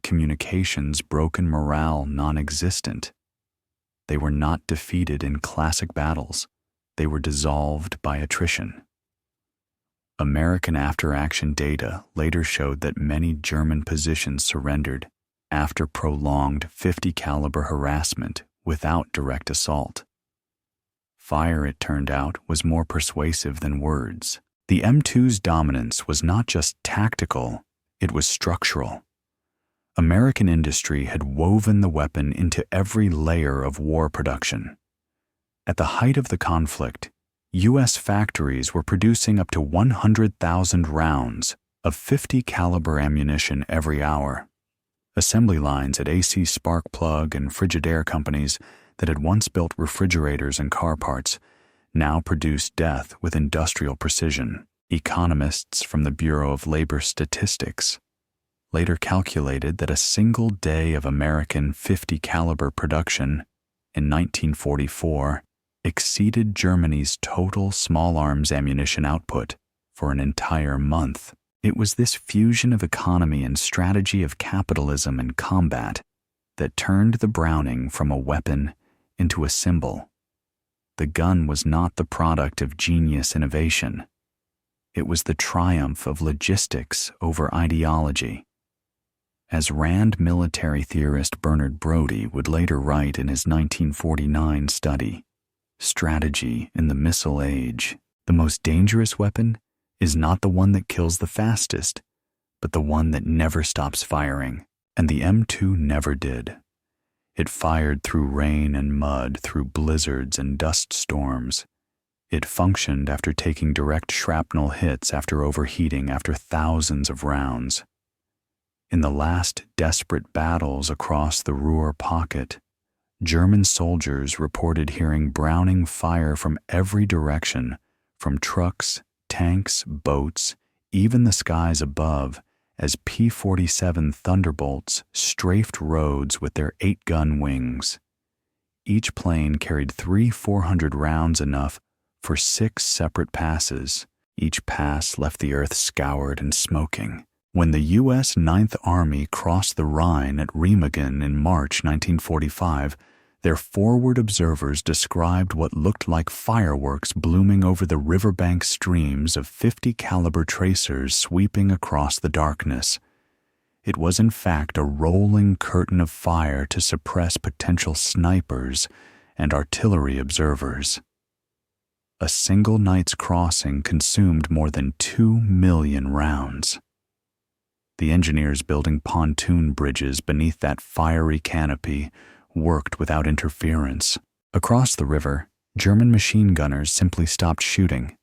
Speaker 1: communications broken, morale non-existent. They were not defeated in classic battles. They were dissolved by attrition. American after-action data later showed that many German positions surrendered after prolonged .50 caliber harassment without direct assault. Fire, it turned out, was more persuasive than words. The M2's dominance was not just tactical, it was structural. American industry had woven the weapon into every layer of war production. At the height of the conflict, U.S. factories were producing up to 100,000 rounds of .50 caliber ammunition every hour. Assembly lines at AC spark plug and Frigidaire companies that had once built refrigerators and car parts now produced death with industrial precision. Economists from the Bureau of Labor Statistics later calculated that a single day of American .50 caliber production in 1944 exceeded Germany's total small arms ammunition output for an entire month. It was this fusion of economy and strategy, of capitalism and combat, that turned the Browning from a weapon into a symbol. The gun was not the product of genius innovation. It was the triumph of logistics over ideology. As Rand military theorist Bernard Brodie would later write in his 1949 study, "Strategy in the Missile Age, the most dangerous weapon is not the one that kills the fastest, but the one that never stops firing." And the M2 never did. It fired through rain and mud, through blizzards and dust storms. It functioned after taking direct shrapnel hits, after overheating, after thousands of rounds. In the last desperate battles across the Ruhr Pocket, German soldiers reported hearing Browning fire from every direction, from trucks, tanks, boats, even the skies above, as P-47 Thunderbolts strafed roads with their 8-gun wings. Each plane carried 400 rounds, enough for 6 separate passes. Each pass left the earth scoured and smoking. When the U.S. Ninth Army crossed the Rhine at Remagen in March 1945, their forward observers described what looked like fireworks blooming over the riverbank, streams of .50 caliber tracers sweeping across the darkness. It was in fact a rolling curtain of fire to suppress potential snipers and artillery observers. A single night's crossing consumed more than 2 million rounds. The engineers building pontoon bridges beneath that fiery canopy worked without interference. Across the river, German machine gunners simply stopped shooting.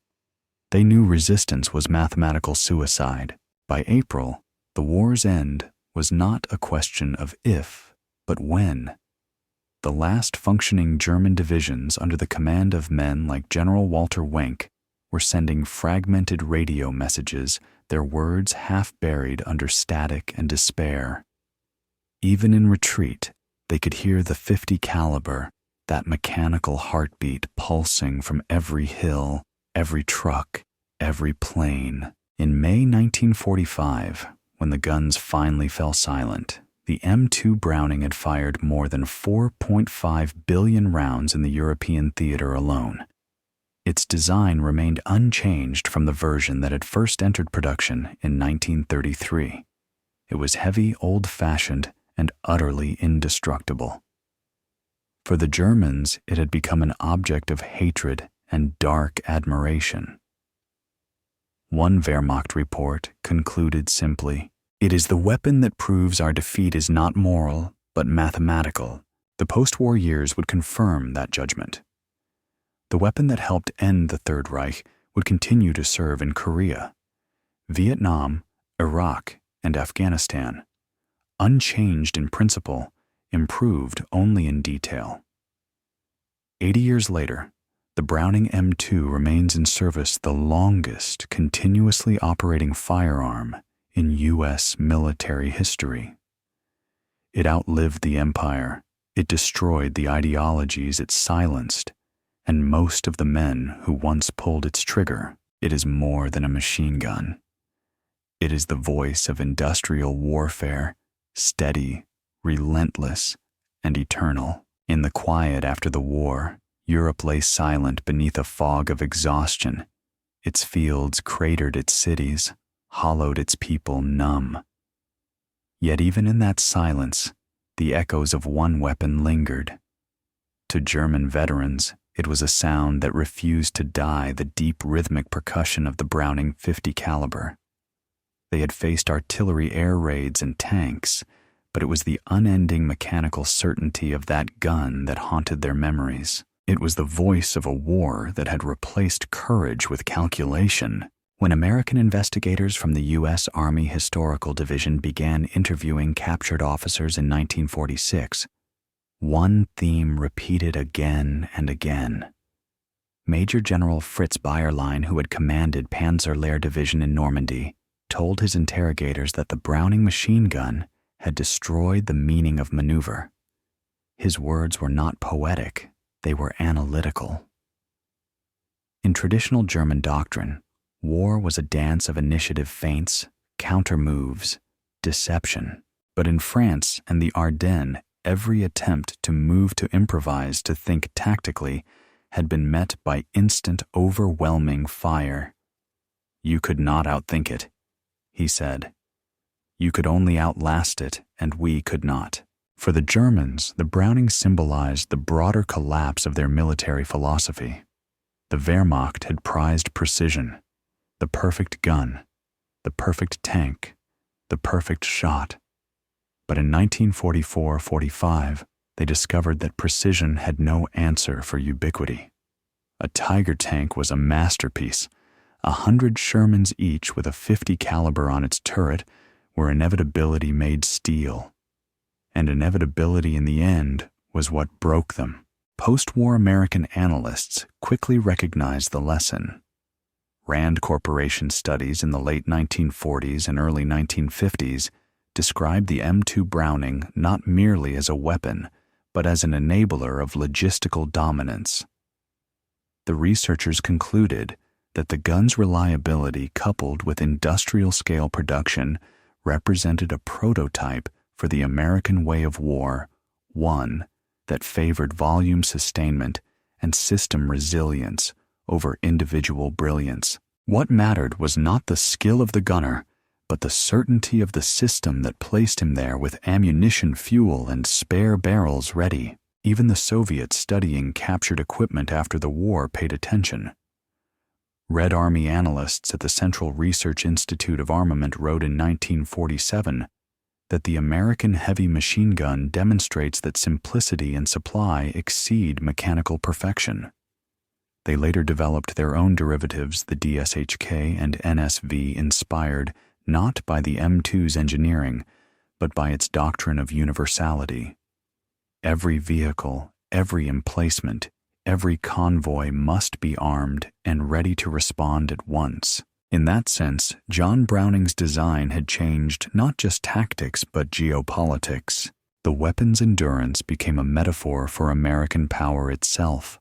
Speaker 1: They knew resistance was mathematical suicide. By April, the war's end was not a question of if, but when. The last functioning German divisions under the command of men like General Walter Wenck were sending fragmented radio messages, their words half buried under static and despair. Even in retreat, they could hear the .50 caliber, that mechanical heartbeat pulsing from every hill, every truck, every plane. In May 1945, when the guns finally fell silent, the M2 Browning had fired more than 4.5 billion rounds in the European theater alone. Its design remained unchanged from the version that had first entered production in 1933. It was heavy, old-fashioned, and utterly indestructible. For the Germans, it had become an object of hatred and dark admiration. One Wehrmacht report concluded simply, "It is the weapon that proves our defeat is not moral, but mathematical." The post-war years would confirm that judgment. The weapon that helped end the Third Reich would continue to serve in Korea, Vietnam, Iraq, and Afghanistan, unchanged in principle, improved only in detail. 80 years later, the Browning M2 remains in service, the longest continuously operating firearm in U.S. military history. It outlived the empire, it destroyed the ideologies it silenced, and most of the men who once pulled its trigger. It is more than a machine gun. It is the voice of industrial warfare, steady, relentless, and eternal. In the quiet after the war, Europe lay silent beneath a fog of exhaustion. Its fields cratered its cities, hollowed its people numb. Yet even in that silence, the echoes of one weapon lingered. To German veterans, it was a sound that refused to die, the deep rhythmic percussion of the Browning .50 caliber. They had faced artillery air raids and tanks, but it was the unending mechanical certainty of that gun that haunted their memories. It was the voice of a war that had replaced courage with calculation. When American investigators from the U.S. Army Historical Division began interviewing captured officers in 1946, one theme repeated again and again. Major General Fritz Bayerlein, who had commanded Panzer Lehr Division in Normandy, told his interrogators that the Browning machine gun had destroyed the meaning of maneuver. His words were not poetic, they were analytical. In traditional German doctrine, war was a dance of initiative feints, counter-moves, deception. But in France and the Ardennes, every attempt to move, to improvise, to think tactically had been met by instant, overwhelming fire. "You could not outthink it," he said. "You could only outlast it, and we could not." For the Germans, the Browning symbolized the broader collapse of their military philosophy. The Wehrmacht had prized precision, the perfect gun, the perfect tank, the perfect shot. But in 1944-45, they discovered that precision had no answer for ubiquity. A Tiger tank was a masterpiece. 100 Shermans each with a .50 caliber on its turret where inevitability made steel. And inevitability in the end was what broke them. Post-war American analysts quickly recognized the lesson. Rand Corporation studies in the late 1940s and early 1950s described the M2 Browning not merely as a weapon, but as an enabler of logistical dominance. The researchers concluded that the gun's reliability coupled with industrial-scale production represented a prototype for the American way of war, one that favored volume sustainment and system resilience over individual brilliance. What mattered was not the skill of the gunner, but the certainty of the system that placed him there with ammunition, fuel, and spare barrels ready. Even the Soviets studying captured equipment after the war paid attention. Red Army analysts at the Central Research Institute of Armament wrote in 1947 that the American heavy machine gun demonstrates that simplicity and supply exceed mechanical perfection. They later developed their own derivatives, the DSHK and NSV, inspired not by the M2's engineering, but by its doctrine of universality. Every vehicle, every emplacement, every convoy must be armed and ready to respond at once. In that sense, John Browning's design had changed not just tactics but geopolitics. The weapon's endurance became a metaphor for American power itself.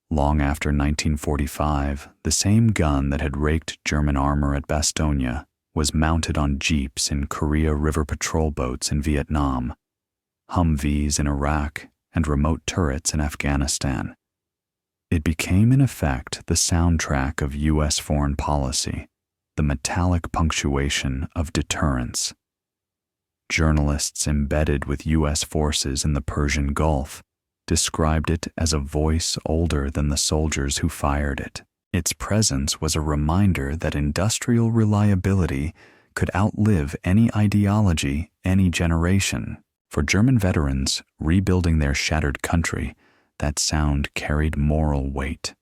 Speaker 1: Long after 1945, the same gun that had raked German armor at Bastogne was mounted on jeeps in Korea River patrol boats in Vietnam, Humvees in Iraq, and remote turrets in Afghanistan. It became, in effect, the soundtrack of U.S. foreign policy, the metallic punctuation of deterrence. Journalists embedded with U.S. forces in the Persian Gulf described it as a voice older than the soldiers who fired it. Its presence was a reminder that industrial reliability could outlive any ideology, any generation. For German veterans rebuilding their shattered country, that sound carried moral weight.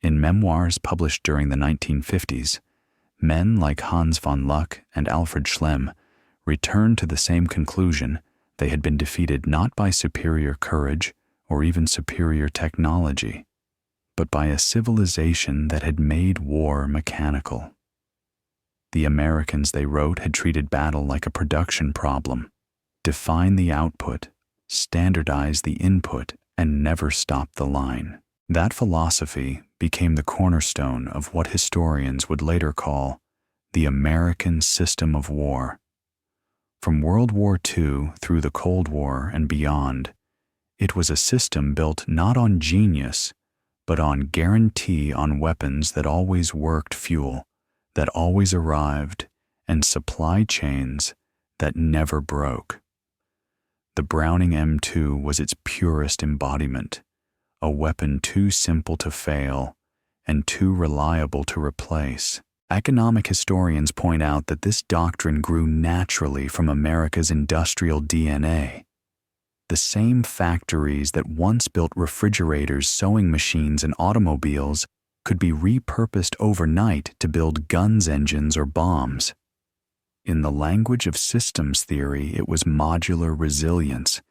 Speaker 1: In memoirs published during the 1950s, men like Hans von Luck and Alfred Schlemm returned to the same conclusion: they had been defeated not by superior courage or even superior technology, but by a civilization that had made war mechanical. The Americans, they wrote, had treated battle like a production problem: define the output, standardize the input, and never stop the line. That philosophy became the cornerstone of what historians would later call the American system of war. From World War II through the Cold War and beyond, it was a system built not on genius, but on guarantee on weapons that always worked, fuel that always arrived, and supply chains that never broke. The Browning M2 was its purest embodiment, a weapon too simple to fail and too reliable to replace. Economic historians point out that this doctrine grew naturally from America's industrial DNA. The same factories that once built refrigerators, sewing machines, and automobiles could be repurposed overnight to build guns, engines, or bombs. In the language of systems theory, it was modular resilience.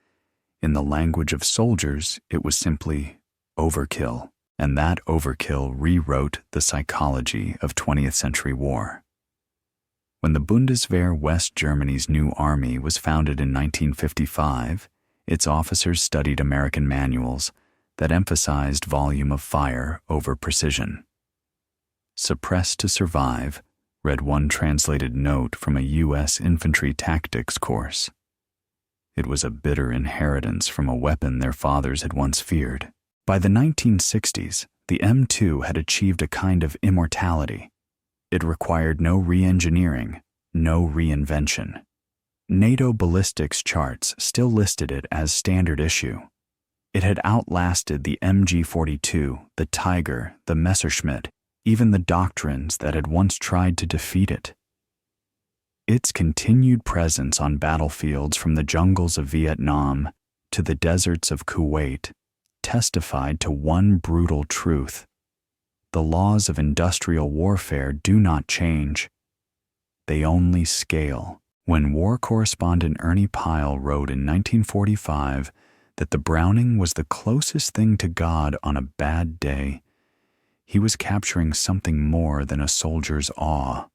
Speaker 1: In the language of soldiers, it was simply overkill. And that overkill rewrote the psychology of 20th century war. When the Bundeswehr, West Germany's new army, was founded in 1955, its officers studied American manuals that emphasized volume of fire over precision. "Suppress to survive," read one translated note from a U.S. infantry tactics course. It was a bitter inheritance from a weapon their fathers had once feared. By the 1960s, the M2 had achieved a kind of immortality. It required no re-engineering, no reinvention. NATO ballistics charts still listed it as standard issue. It had outlasted the MG-42, the Tiger, the Messerschmitt, even the doctrines that had once tried to defeat it. Its continued presence on battlefields from the jungles of Vietnam to the deserts of Kuwait testified to one brutal truth: the laws of industrial warfare do not change. They only scale. When war correspondent Ernie Pyle wrote in 1945 that the Browning was the closest thing to God on a bad day, he was capturing something more than a soldier's awe.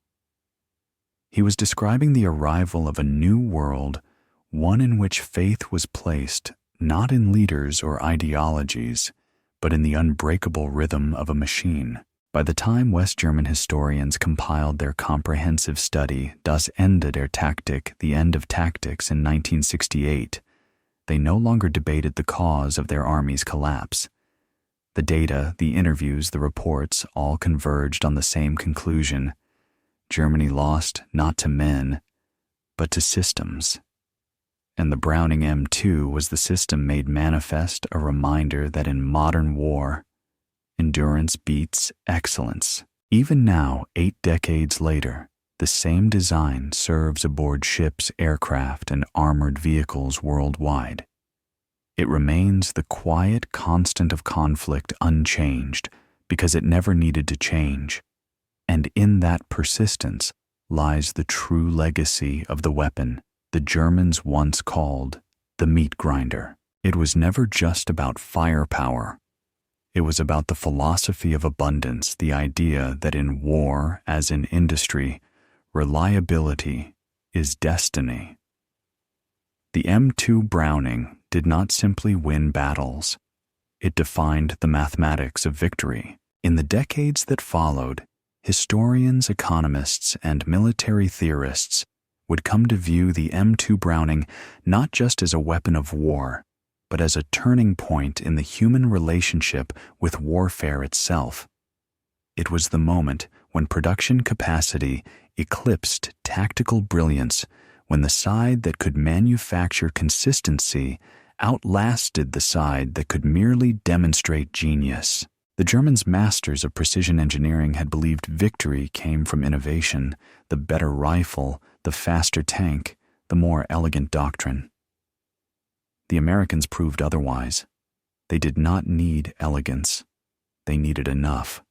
Speaker 1: He was describing the arrival of a new world, one in which faith was placed not in leaders or ideologies, but in the unbreakable rhythm of a machine. By the time West German historians compiled their comprehensive study Das Ende der Taktik, The End of Tactics, in 1968, they no longer debated the cause of their army's collapse. The data, the interviews, the reports all converged on the same conclusion: Germany lost not to men, but to systems. And the Browning M2 was the system made manifest, a reminder that in modern war, endurance beats excellence. Even now, 8 decades later, the same design serves aboard ships, aircraft, and armored vehicles worldwide. It remains the quiet constant of conflict unchanged because it never needed to change. And in that persistence lies the true legacy of the weapon the Germans once called the meat grinder. It was never just about firepower. It was about the philosophy of abundance, the idea that in war, as in industry, reliability is destiny. The M2 Browning did not simply win battles. It defined the mathematics of victory. In the decades that followed, historians, economists, and military theorists would come to view the M2 Browning not just as a weapon of war, but as a turning point in the human relationship with warfare itself. It was the moment when production capacity eclipsed tactical brilliance, when the side that could manufacture consistency outlasted the side that could merely demonstrate genius. The Germans, masters of precision engineering, had believed victory came from innovation, the better rifle, the faster tank, the more elegant doctrine. The Americans proved otherwise. They did not need elegance. They needed enough.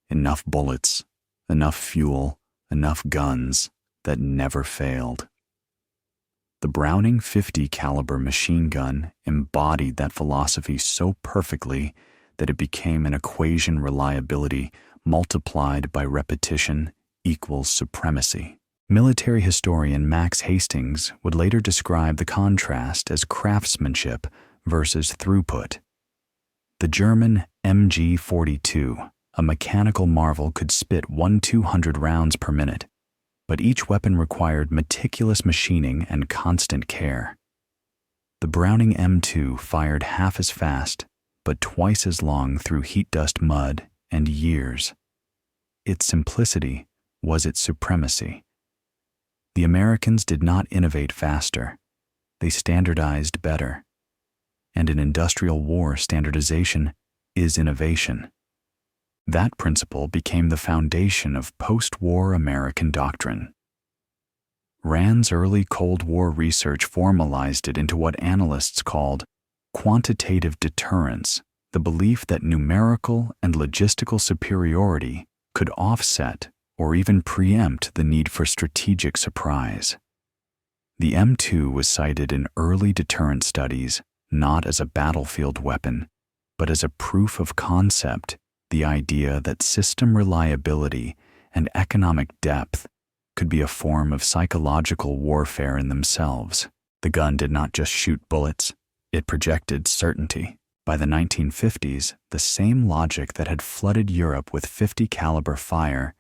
Speaker 1: Enough bullets, enough fuel, enough guns that never failed. The Browning .50 caliber machine gun embodied that philosophy so perfectly that it became an equation: reliability multiplied by repetition equals supremacy. Military historian Max Hastings would later describe the contrast as craftsmanship versus throughput. The German MG-42, a mechanical marvel, could spit 1,200 rounds per minute, but each weapon required meticulous machining and constant care. The Browning M2 fired half as fast, but twice as long through heat dust, mud, and years. Its simplicity was its supremacy. The Americans did not innovate faster. They standardized better. And in industrial war, standardization is innovation. That principle became the foundation of post-war American doctrine. Rand's early Cold War research formalized it into what analysts called quantitative deterrence, the belief that numerical and logistical superiority could offset or even preempt the need for strategic surprise. The M2 was cited in early deterrent studies not as a battlefield weapon, but as a proof of concept, the idea that system reliability and economic depth could be a form of psychological warfare in themselves. The gun did not just shoot bullets, it projected certainty. By the 1950s, the same logic that had flooded Europe with .50 caliber fire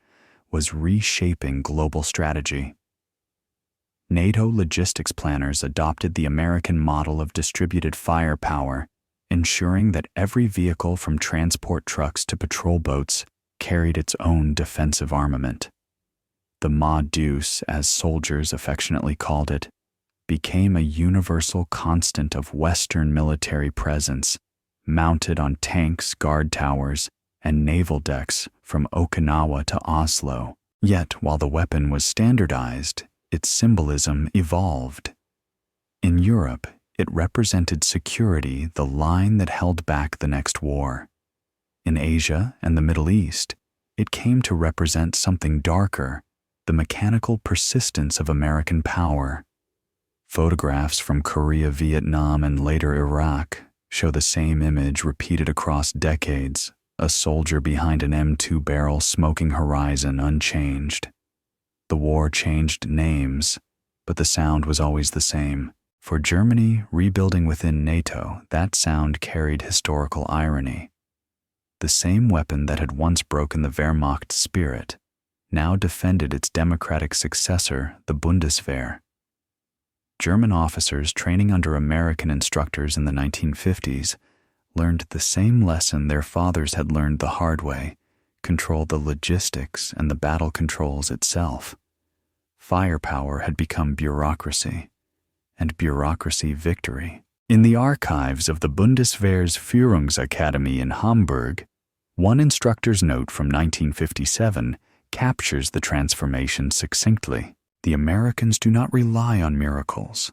Speaker 1: was reshaping global strategy. NATO logistics planners adopted the American model of distributed firepower, ensuring that every vehicle from transport trucks to patrol boats carried its own defensive armament. The Ma Deuce, as soldiers affectionately called it, became a universal constant of Western military presence, mounted on tanks, guard towers, and naval decks from Okinawa to Oslo. Yet, while the weapon was standardized, its symbolism evolved. In Europe, it represented security, the line that held back the next war. In Asia and the Middle East, it came to represent something darker, the mechanical persistence of American power. Photographs from Korea, Vietnam, and later Iraq show the same image repeated across decades, a soldier behind an M2 barrel, smoking horizon unchanged. The war changed names, but the sound was always the same. For Germany rebuilding within NATO, that sound carried historical irony. The same weapon that had once broken the Wehrmacht spirit now defended its democratic successor, the Bundeswehr. German officers training under American instructors in the 1950s learned the same lesson their fathers had learned the hard way: control the logistics and the battle controls itself. Firepower had become bureaucracy, and bureaucracy victory. In the archives of the Bundeswehr's Führungsakademie in Hamburg, one instructor's note from 1957 captures the transformation succinctly. The Americans do not rely on miracles.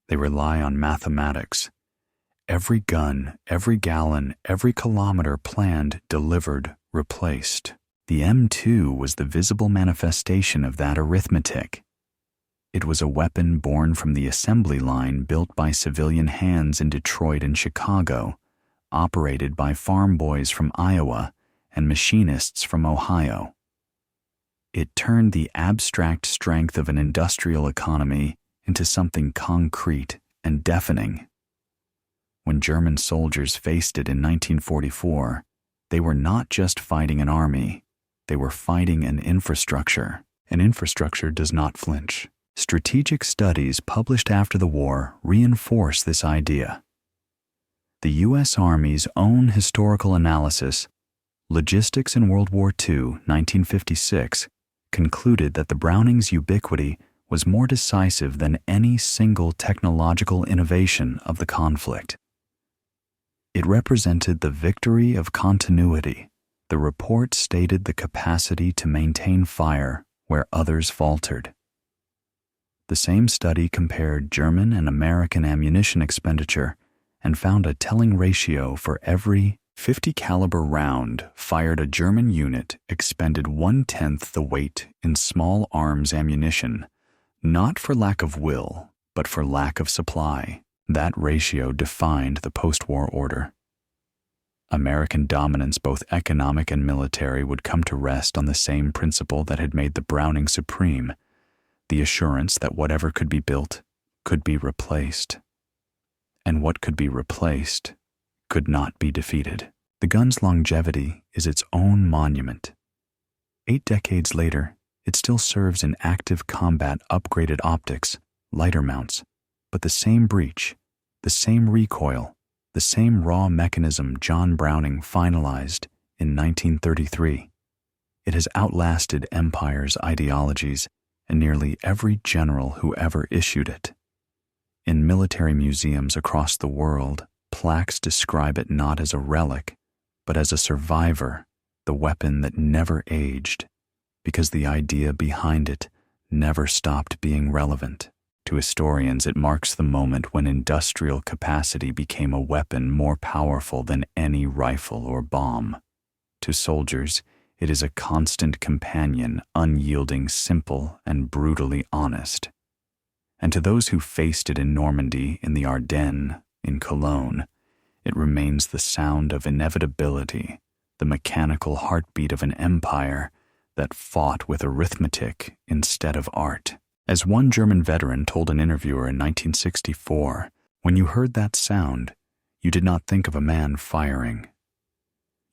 Speaker 1: They rely on mathematics. Every gun, every gallon, every kilometer planned, delivered, replaced. The M2 was the visible manifestation of that arithmetic. It was a weapon born from the assembly line built by civilian hands in Detroit and Chicago, operated by farm boys from Iowa and machinists from Ohio. It turned the abstract strength of an industrial economy into something concrete and deafening. When German soldiers faced it in 1944, they were not just fighting an army, they were fighting an infrastructure. An infrastructure does not flinch. Strategic studies published after the war reinforce this idea. The U.S. Army's own historical analysis, Logistics in World War II, 1956, concluded that the Browning's ubiquity was more decisive than any single technological innovation of the conflict. It represented the victory of continuity. The report stated the capacity to maintain fire where others faltered. The same study compared German and American ammunition expenditure and found a telling ratio: for every 50 caliber round fired, a German unit expended 1/10 the weight in small arms ammunition, not for lack of will, but for lack of supply. That ratio defined the post-war order. American dominance, both economic and military, would come to rest on the same principle that had made the Browning supreme: the assurance that whatever could be built could be replaced, and what could be replaced could not be defeated. The gun's longevity is its own monument. 8 decades later, it still serves in active combat, upgraded optics, lighter mounts, but the same breech, the same recoil, the same raw mechanism John Browning finalized in 1933. It has outlasted empire's ideologies and nearly every general who ever issued it. In military museums across the world, plaques describe it not as a relic, but as a survivor, the weapon that never aged, because the idea behind it never stopped being relevant. To historians, it marks the moment when industrial capacity became a weapon more powerful than any rifle or bomb. To soldiers, it is a constant companion, unyielding, simple, and brutally honest. And to those who faced it in Normandy, in the Ardennes, in Cologne, it remains the sound of inevitability, the mechanical heartbeat of an empire that fought with arithmetic instead of art. As one German veteran told an interviewer in 1964, when you heard that sound, you did not think of a man firing.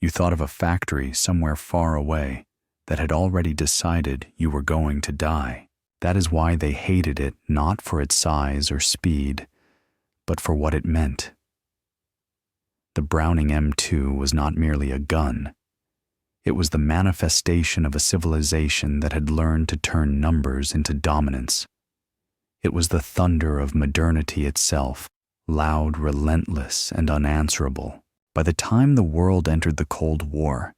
Speaker 1: You thought of a factory somewhere far away that had already decided you were going to die. That is why they hated it, not for its size or speed, but for what it meant. The Browning M2 was not merely a gun. It was the manifestation of a civilization that had learned to turn numbers into dominance. It was the thunder of modernity itself, loud, relentless, and unanswerable. By the time the world entered the Cold War,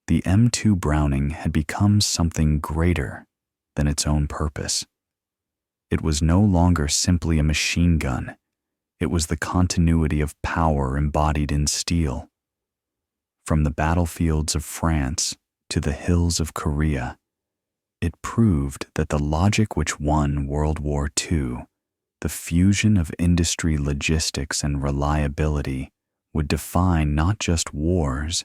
Speaker 1: the M2 Browning had become something greater than its own purpose. It was no longer simply a machine gun. It was the continuity of power embodied in steel. From the battlefields of France to the hills of Korea, it proved that the logic which won World War II, the fusion of industry, logistics, and reliability, would define not just wars,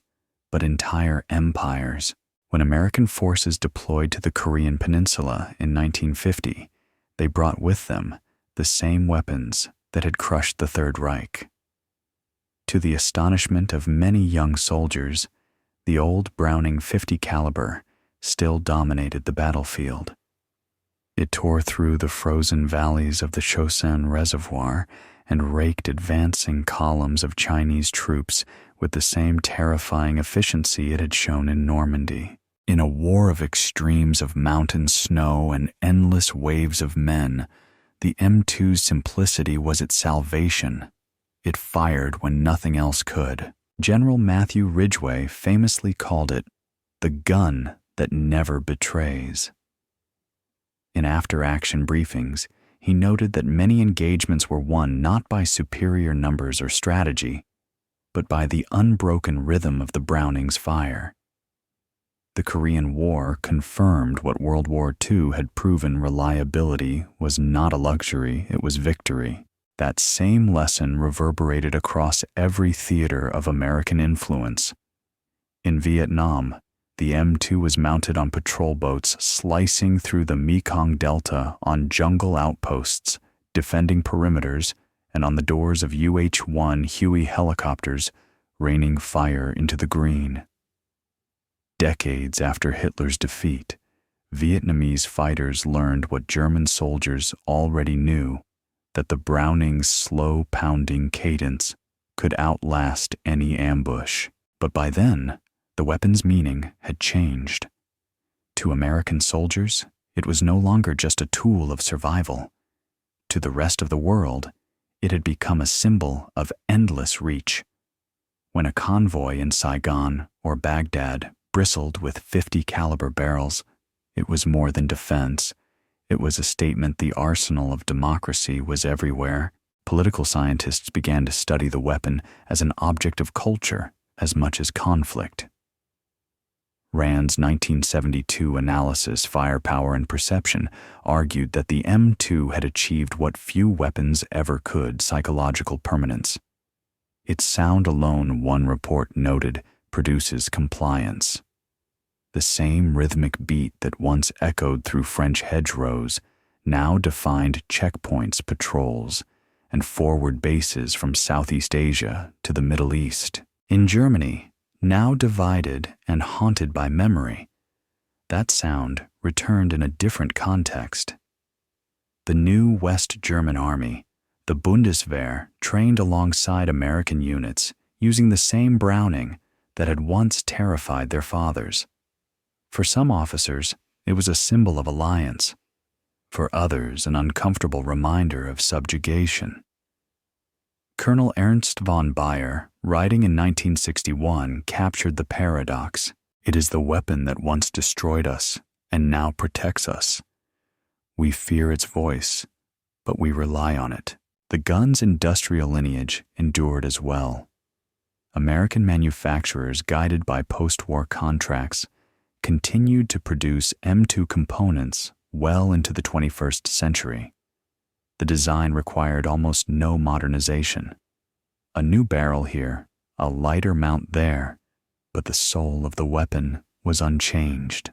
Speaker 1: but entire empires. When American forces deployed to the Korean Peninsula in 1950, they brought with them the same weapons that had crushed the Third Reich. To the astonishment of many young soldiers, the old Browning 50 caliber still dominated the battlefield. It tore through the frozen valleys of the Chosin Reservoir and raked advancing columns of Chinese troops with the same terrifying efficiency it had shown in Normandy. In a war of extremes of mountain snow and endless waves of men, the M2's simplicity was its salvation. It fired when nothing else could. General Matthew Ridgway famously called it the gun that never betrays. In after-action briefings, he noted that many engagements were won not by superior numbers or strategy, but by the unbroken rhythm of the Browning's fire. The Korean War confirmed what World War II had proven: reliability was not a luxury, it was victory. That same lesson reverberated across every theater of American influence. In Vietnam, the M2 was mounted on patrol boats slicing through the Mekong Delta on jungle outposts, defending perimeters, and on the doors of UH-1 Huey helicopters, raining fire into the green. Decades after Hitler's defeat, Vietnamese fighters learned what German soldiers already knew: that the Browning's slow pounding cadence could outlast any ambush. But by then, the weapon's meaning had changed. To American soldiers, it was no longer just a tool of survival. To the rest of the world, it had become a symbol of endless reach. When a convoy in Saigon or Baghdad bristled with 50 caliber barrels, it was more than defense. It was a statement the arsenal of democracy was everywhere. Political scientists began to study the weapon as an object of culture as much as conflict. Rand's 1972 analysis, Firepower and Perception, argued that the M2 had achieved what few weapons ever could: psychological permanence. Its sound alone, one report noted, produces compliance. The same rhythmic beat that once echoed through French hedgerows now defined checkpoints, patrols, and forward bases from Southeast Asia to the Middle East. In Germany, now divided and haunted by memory, that sound returned in a different context. The new West German Army, the Bundeswehr, trained alongside American units using the same Browning that had once terrified their fathers. For some officers, it was a symbol of alliance. For others, an uncomfortable reminder of subjugation. Colonel Ernst von Baer, writing in 1961, captured the paradox. It is the weapon that once destroyed us and now protects us. We fear its voice, but we rely on it. The gun's industrial lineage endured as well. American manufacturers, guided by post-war contracts, continued to produce M2 components well into the 21st century. The design required almost no modernization. A new barrel here, a lighter mount there, but the soul of the weapon was unchanged.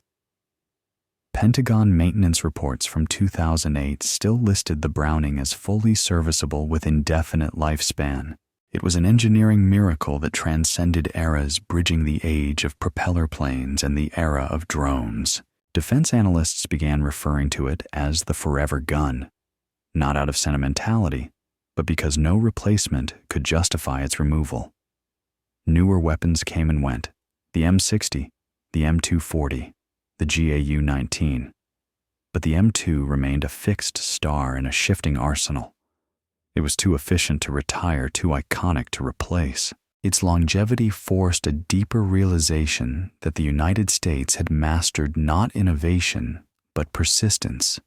Speaker 1: Pentagon maintenance reports from 2008 still listed the Browning as fully serviceable with indefinite lifespan. It was an engineering miracle that transcended eras, bridging the age of propeller planes and the era of drones. Defense analysts began referring to it as the forever gun, not out of sentimentality, but because no replacement could justify its removal. Newer weapons came and went: the M60, the M240, the GAU-19. But the M2 remained a fixed star in a shifting arsenal. It was too efficient to retire, too iconic to replace. Its longevity forced a deeper realization that the United States had mastered not innovation, but persistence.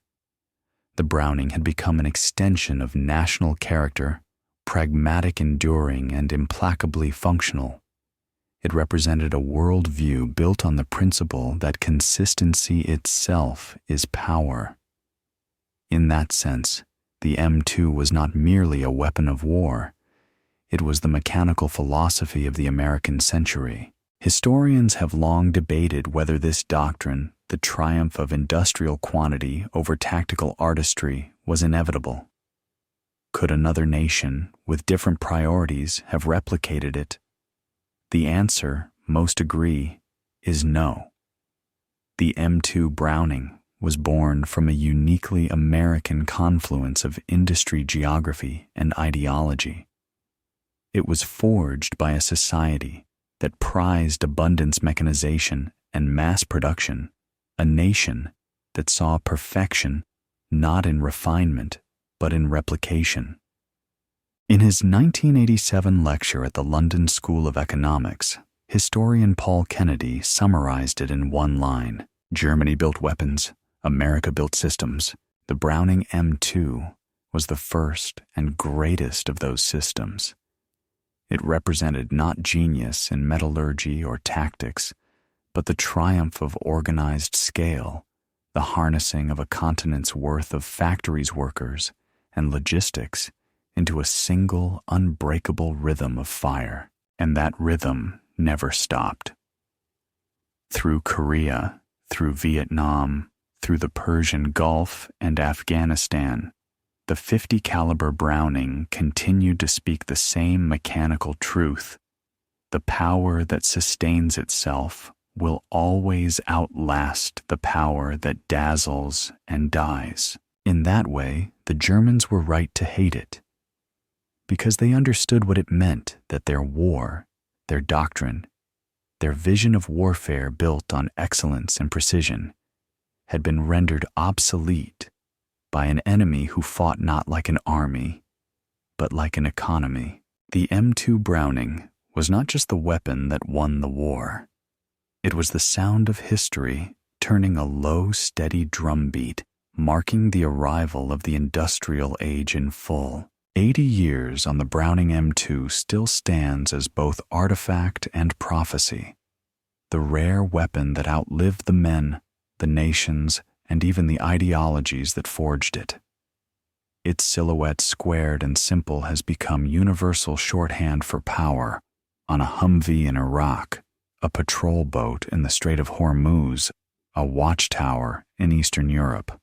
Speaker 1: The Browning had become an extension of national character, pragmatic, enduring, and implacably functional. It represented a worldview built on the principle that consistency itself is power. In that sense, the M2 was not merely a weapon of war. It was the mechanical philosophy of the American century. Historians have long debated whether this doctrine, the triumph of industrial quantity over tactical artistry, was inevitable. Could another nation, with different priorities, have replicated it? The answer, most agree, is no. The M2 Browning was born from a uniquely American confluence of industry, geography, and ideology. It was forged by a society that prized abundance, mechanization, and mass production, a nation that saw perfection not in refinement, but in replication. In his 1987 lecture at the London School of Economics, historian Paul Kennedy summarized it in one line: Germany built weapons, America built systems. The Browning M2 was the first and greatest of those systems. It represented not genius in metallurgy or tactics, but the triumph of organized scale, the harnessing of a continent's worth of factories, workers, and logistics into a single, unbreakable rhythm of fire. And that rhythm never stopped. Through Korea, through Vietnam, through the Persian Gulf and Afghanistan, the 50 caliber Browning continued to speak the same mechanical truth: the power that sustains itself will always outlast the power that dazzles and dies. In that way, the Germans were right to hate it. because they understood what it meant that their war, their doctrine, their vision of warfare built on excellence and precision had been rendered obsolete by an enemy who fought not like an army, but like an economy. The M2 Browning was not just the weapon that won the war. It was the sound of history turning a low, steady drumbeat, marking the arrival of the industrial age in full. 80 years on the Browning M2 still stands as both artifact and prophecy, the rare weapon that outlived the men, the nations, and even the ideologies that forged it. Its silhouette, squared and simple, has become universal shorthand for power on a Humvee in Iraq, a patrol boat in the Strait of Hormuz, a watchtower in Eastern Europe.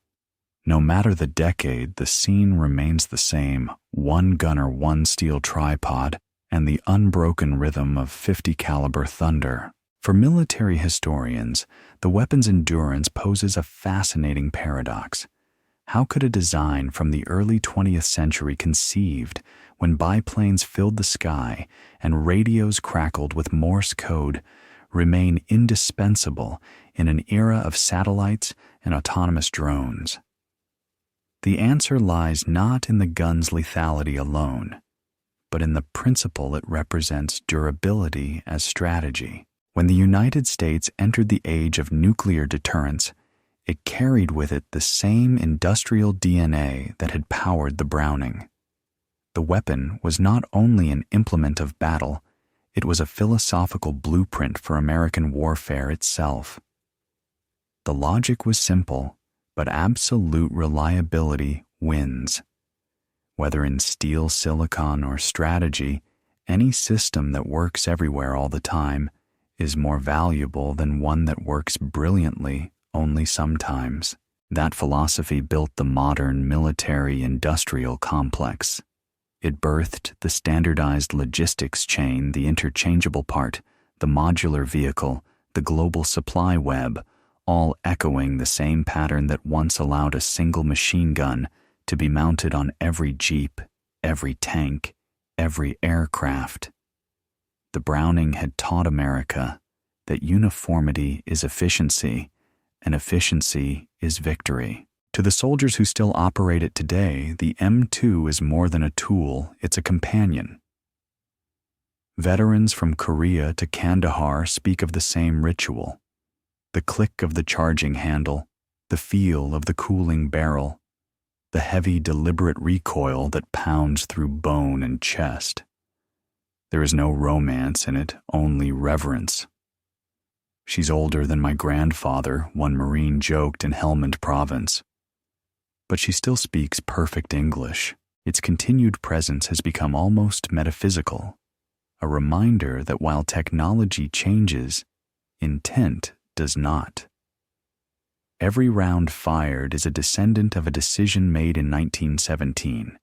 Speaker 1: No matter the decade, the scene remains the same: one gunner, one steel tripod, and the unbroken rhythm of 50 caliber thunder. For military historians, the weapon's endurance poses a fascinating paradox. How could a design from the early 20th century, conceived when biplanes filled the sky and radios crackled with Morse code, remain indispensable in an era of satellites and autonomous drones? The answer lies not in the gun's lethality alone, but in the principle it represents: durability as strategy. When the United States entered the age of nuclear deterrence, it carried with it the same industrial DNA that had powered the Browning. The weapon was not only an implement of battle, it was a philosophical blueprint for American warfare itself. The logic was simple, but absolute reliability wins. Whether in steel, silicon, or strategy, any system that works everywhere all the time is more valuable than one that works brilliantly only sometimes. That philosophy built the modern military-industrial complex. It birthed the standardized logistics chain, the interchangeable part, the modular vehicle, the global supply web, all echoing the same pattern that once allowed a single machine gun to be mounted on every Jeep, every tank, every aircraft. The Browning had taught America that uniformity is efficiency, and efficiency is victory. To the soldiers who still operate it today, the M2 is more than a tool, it's a companion. Veterans from Korea to Kandahar speak of the same ritual: the click of the charging handle, the feel of the cooling barrel, the heavy, deliberate recoil that pounds through bone and chest. There is no romance in it, only reverence. "She's older than my grandfather," one Marine joked in Helmand Province. But she still speaks perfect English. Its continued presence has become almost metaphysical, a reminder that while technology changes, intent does not. Every round fired is a descendant of a decision made in 1917,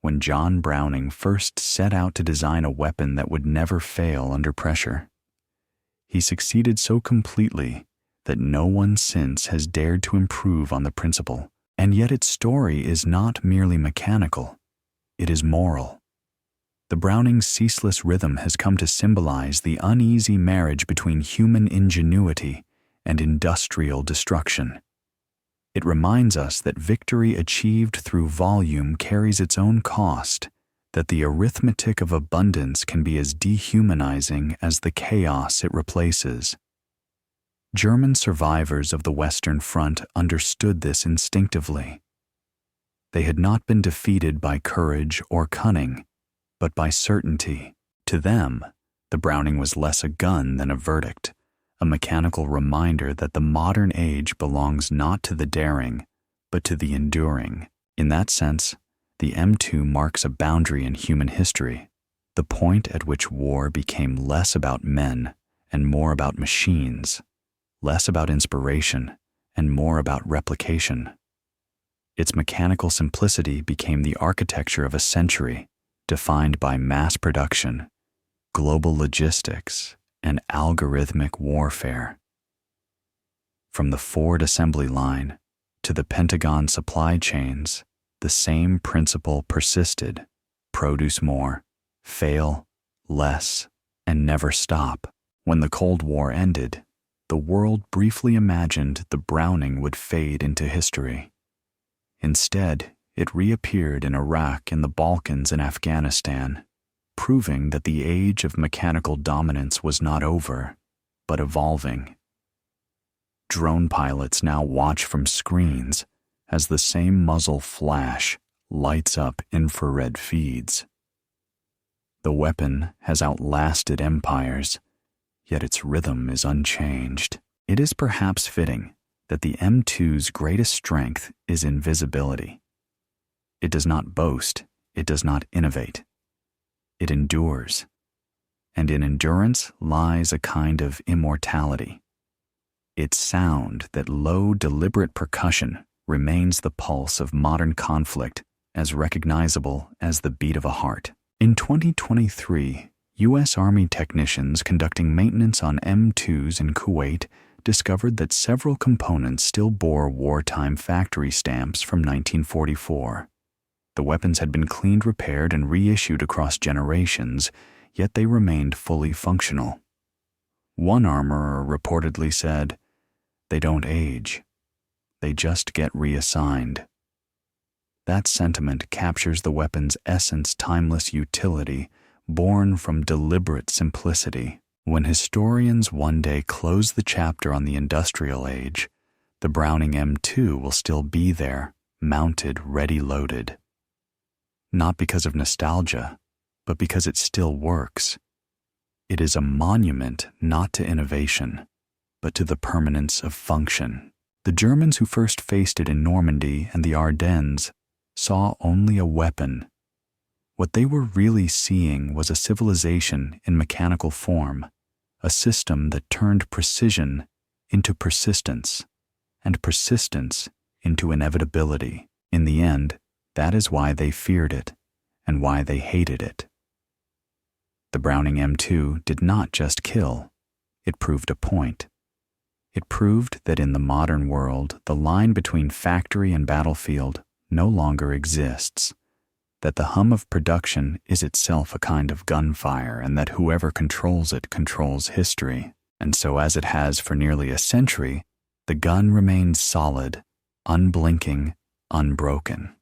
Speaker 1: when John Browning first set out to design a weapon that would never fail under pressure. He succeeded so completely that no one since has dared to improve on the principle. And yet its story is not merely mechanical, it is moral. The Browning's ceaseless rhythm has come to symbolize the uneasy marriage between human ingenuity and industrial destruction. It reminds us that victory achieved through volume carries its own cost, that the arithmetic of abundance can be as dehumanizing as the chaos it replaces. German survivors of the Western Front understood this instinctively. They had not been defeated by courage or cunning, but by certainty. To them, the Browning was less a gun than a verdict, a mechanical reminder that the modern age belongs not to the daring, but to the enduring. In that sense, the M2 marks a boundary in human history, the point at which war became less about men and more about machines, less about inspiration and more about replication. Its mechanical simplicity became the architecture of a century, defined by mass production, global logistics, and algorithmic warfare. From the Ford assembly line to the Pentagon supply chains, the same principle persisted: produce more, fail less, and never stop. When the Cold War ended, the world briefly imagined the Browning would fade into history. Instead, it reappeared in Iraq and the Balkans and Afghanistan, proving that the age of mechanical dominance was not over, but evolving. Drone pilots now watch from screens as the same muzzle flash lights up infrared feeds. The weapon has outlasted empires, yet its rhythm is unchanged. It is perhaps fitting that the M2's greatest strength is invisibility. It does not boast, it does not innovate. It endures, and in endurance lies a kind of immortality. Its sound, that low, deliberate percussion, remains the pulse of modern conflict, as recognizable as the beat of a heart. In 2023, U.S. Army technicians conducting maintenance on M2s in Kuwait discovered that several components still bore wartime factory stamps from 1944. The weapons had been cleaned, repaired, and reissued across generations, yet they remained fully functional. One armorer reportedly said, "They don't age. They just get reassigned." That sentiment captures the weapon's essence, timeless utility, born from deliberate simplicity. When historians one day close the chapter on the industrial age, the Browning M2 will still be there, mounted, ready-loaded. Not because of nostalgia, but because it still works. It is a monument not to innovation, but to the permanence of function. The Germans who first faced it in Normandy and the Ardennes saw only a weapon. What they were really seeing was a civilization in mechanical form, a system that turned precision into persistence, and persistence into inevitability. In the end, that is why they feared it, and why they hated it. The Browning M2 did not just kill, it proved a point. It proved that in the modern world, the line between factory and battlefield no longer exists, that the hum of production is itself a kind of gunfire, and that whoever controls it controls history. And so, as it has for nearly a century, the gun remains solid, unblinking, unbroken.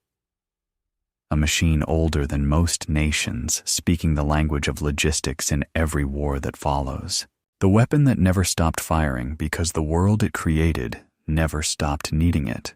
Speaker 1: A machine older than most nations, speaking the language of logistics in every war that follows. The weapon that never stopped firing because the world it created never stopped needing it.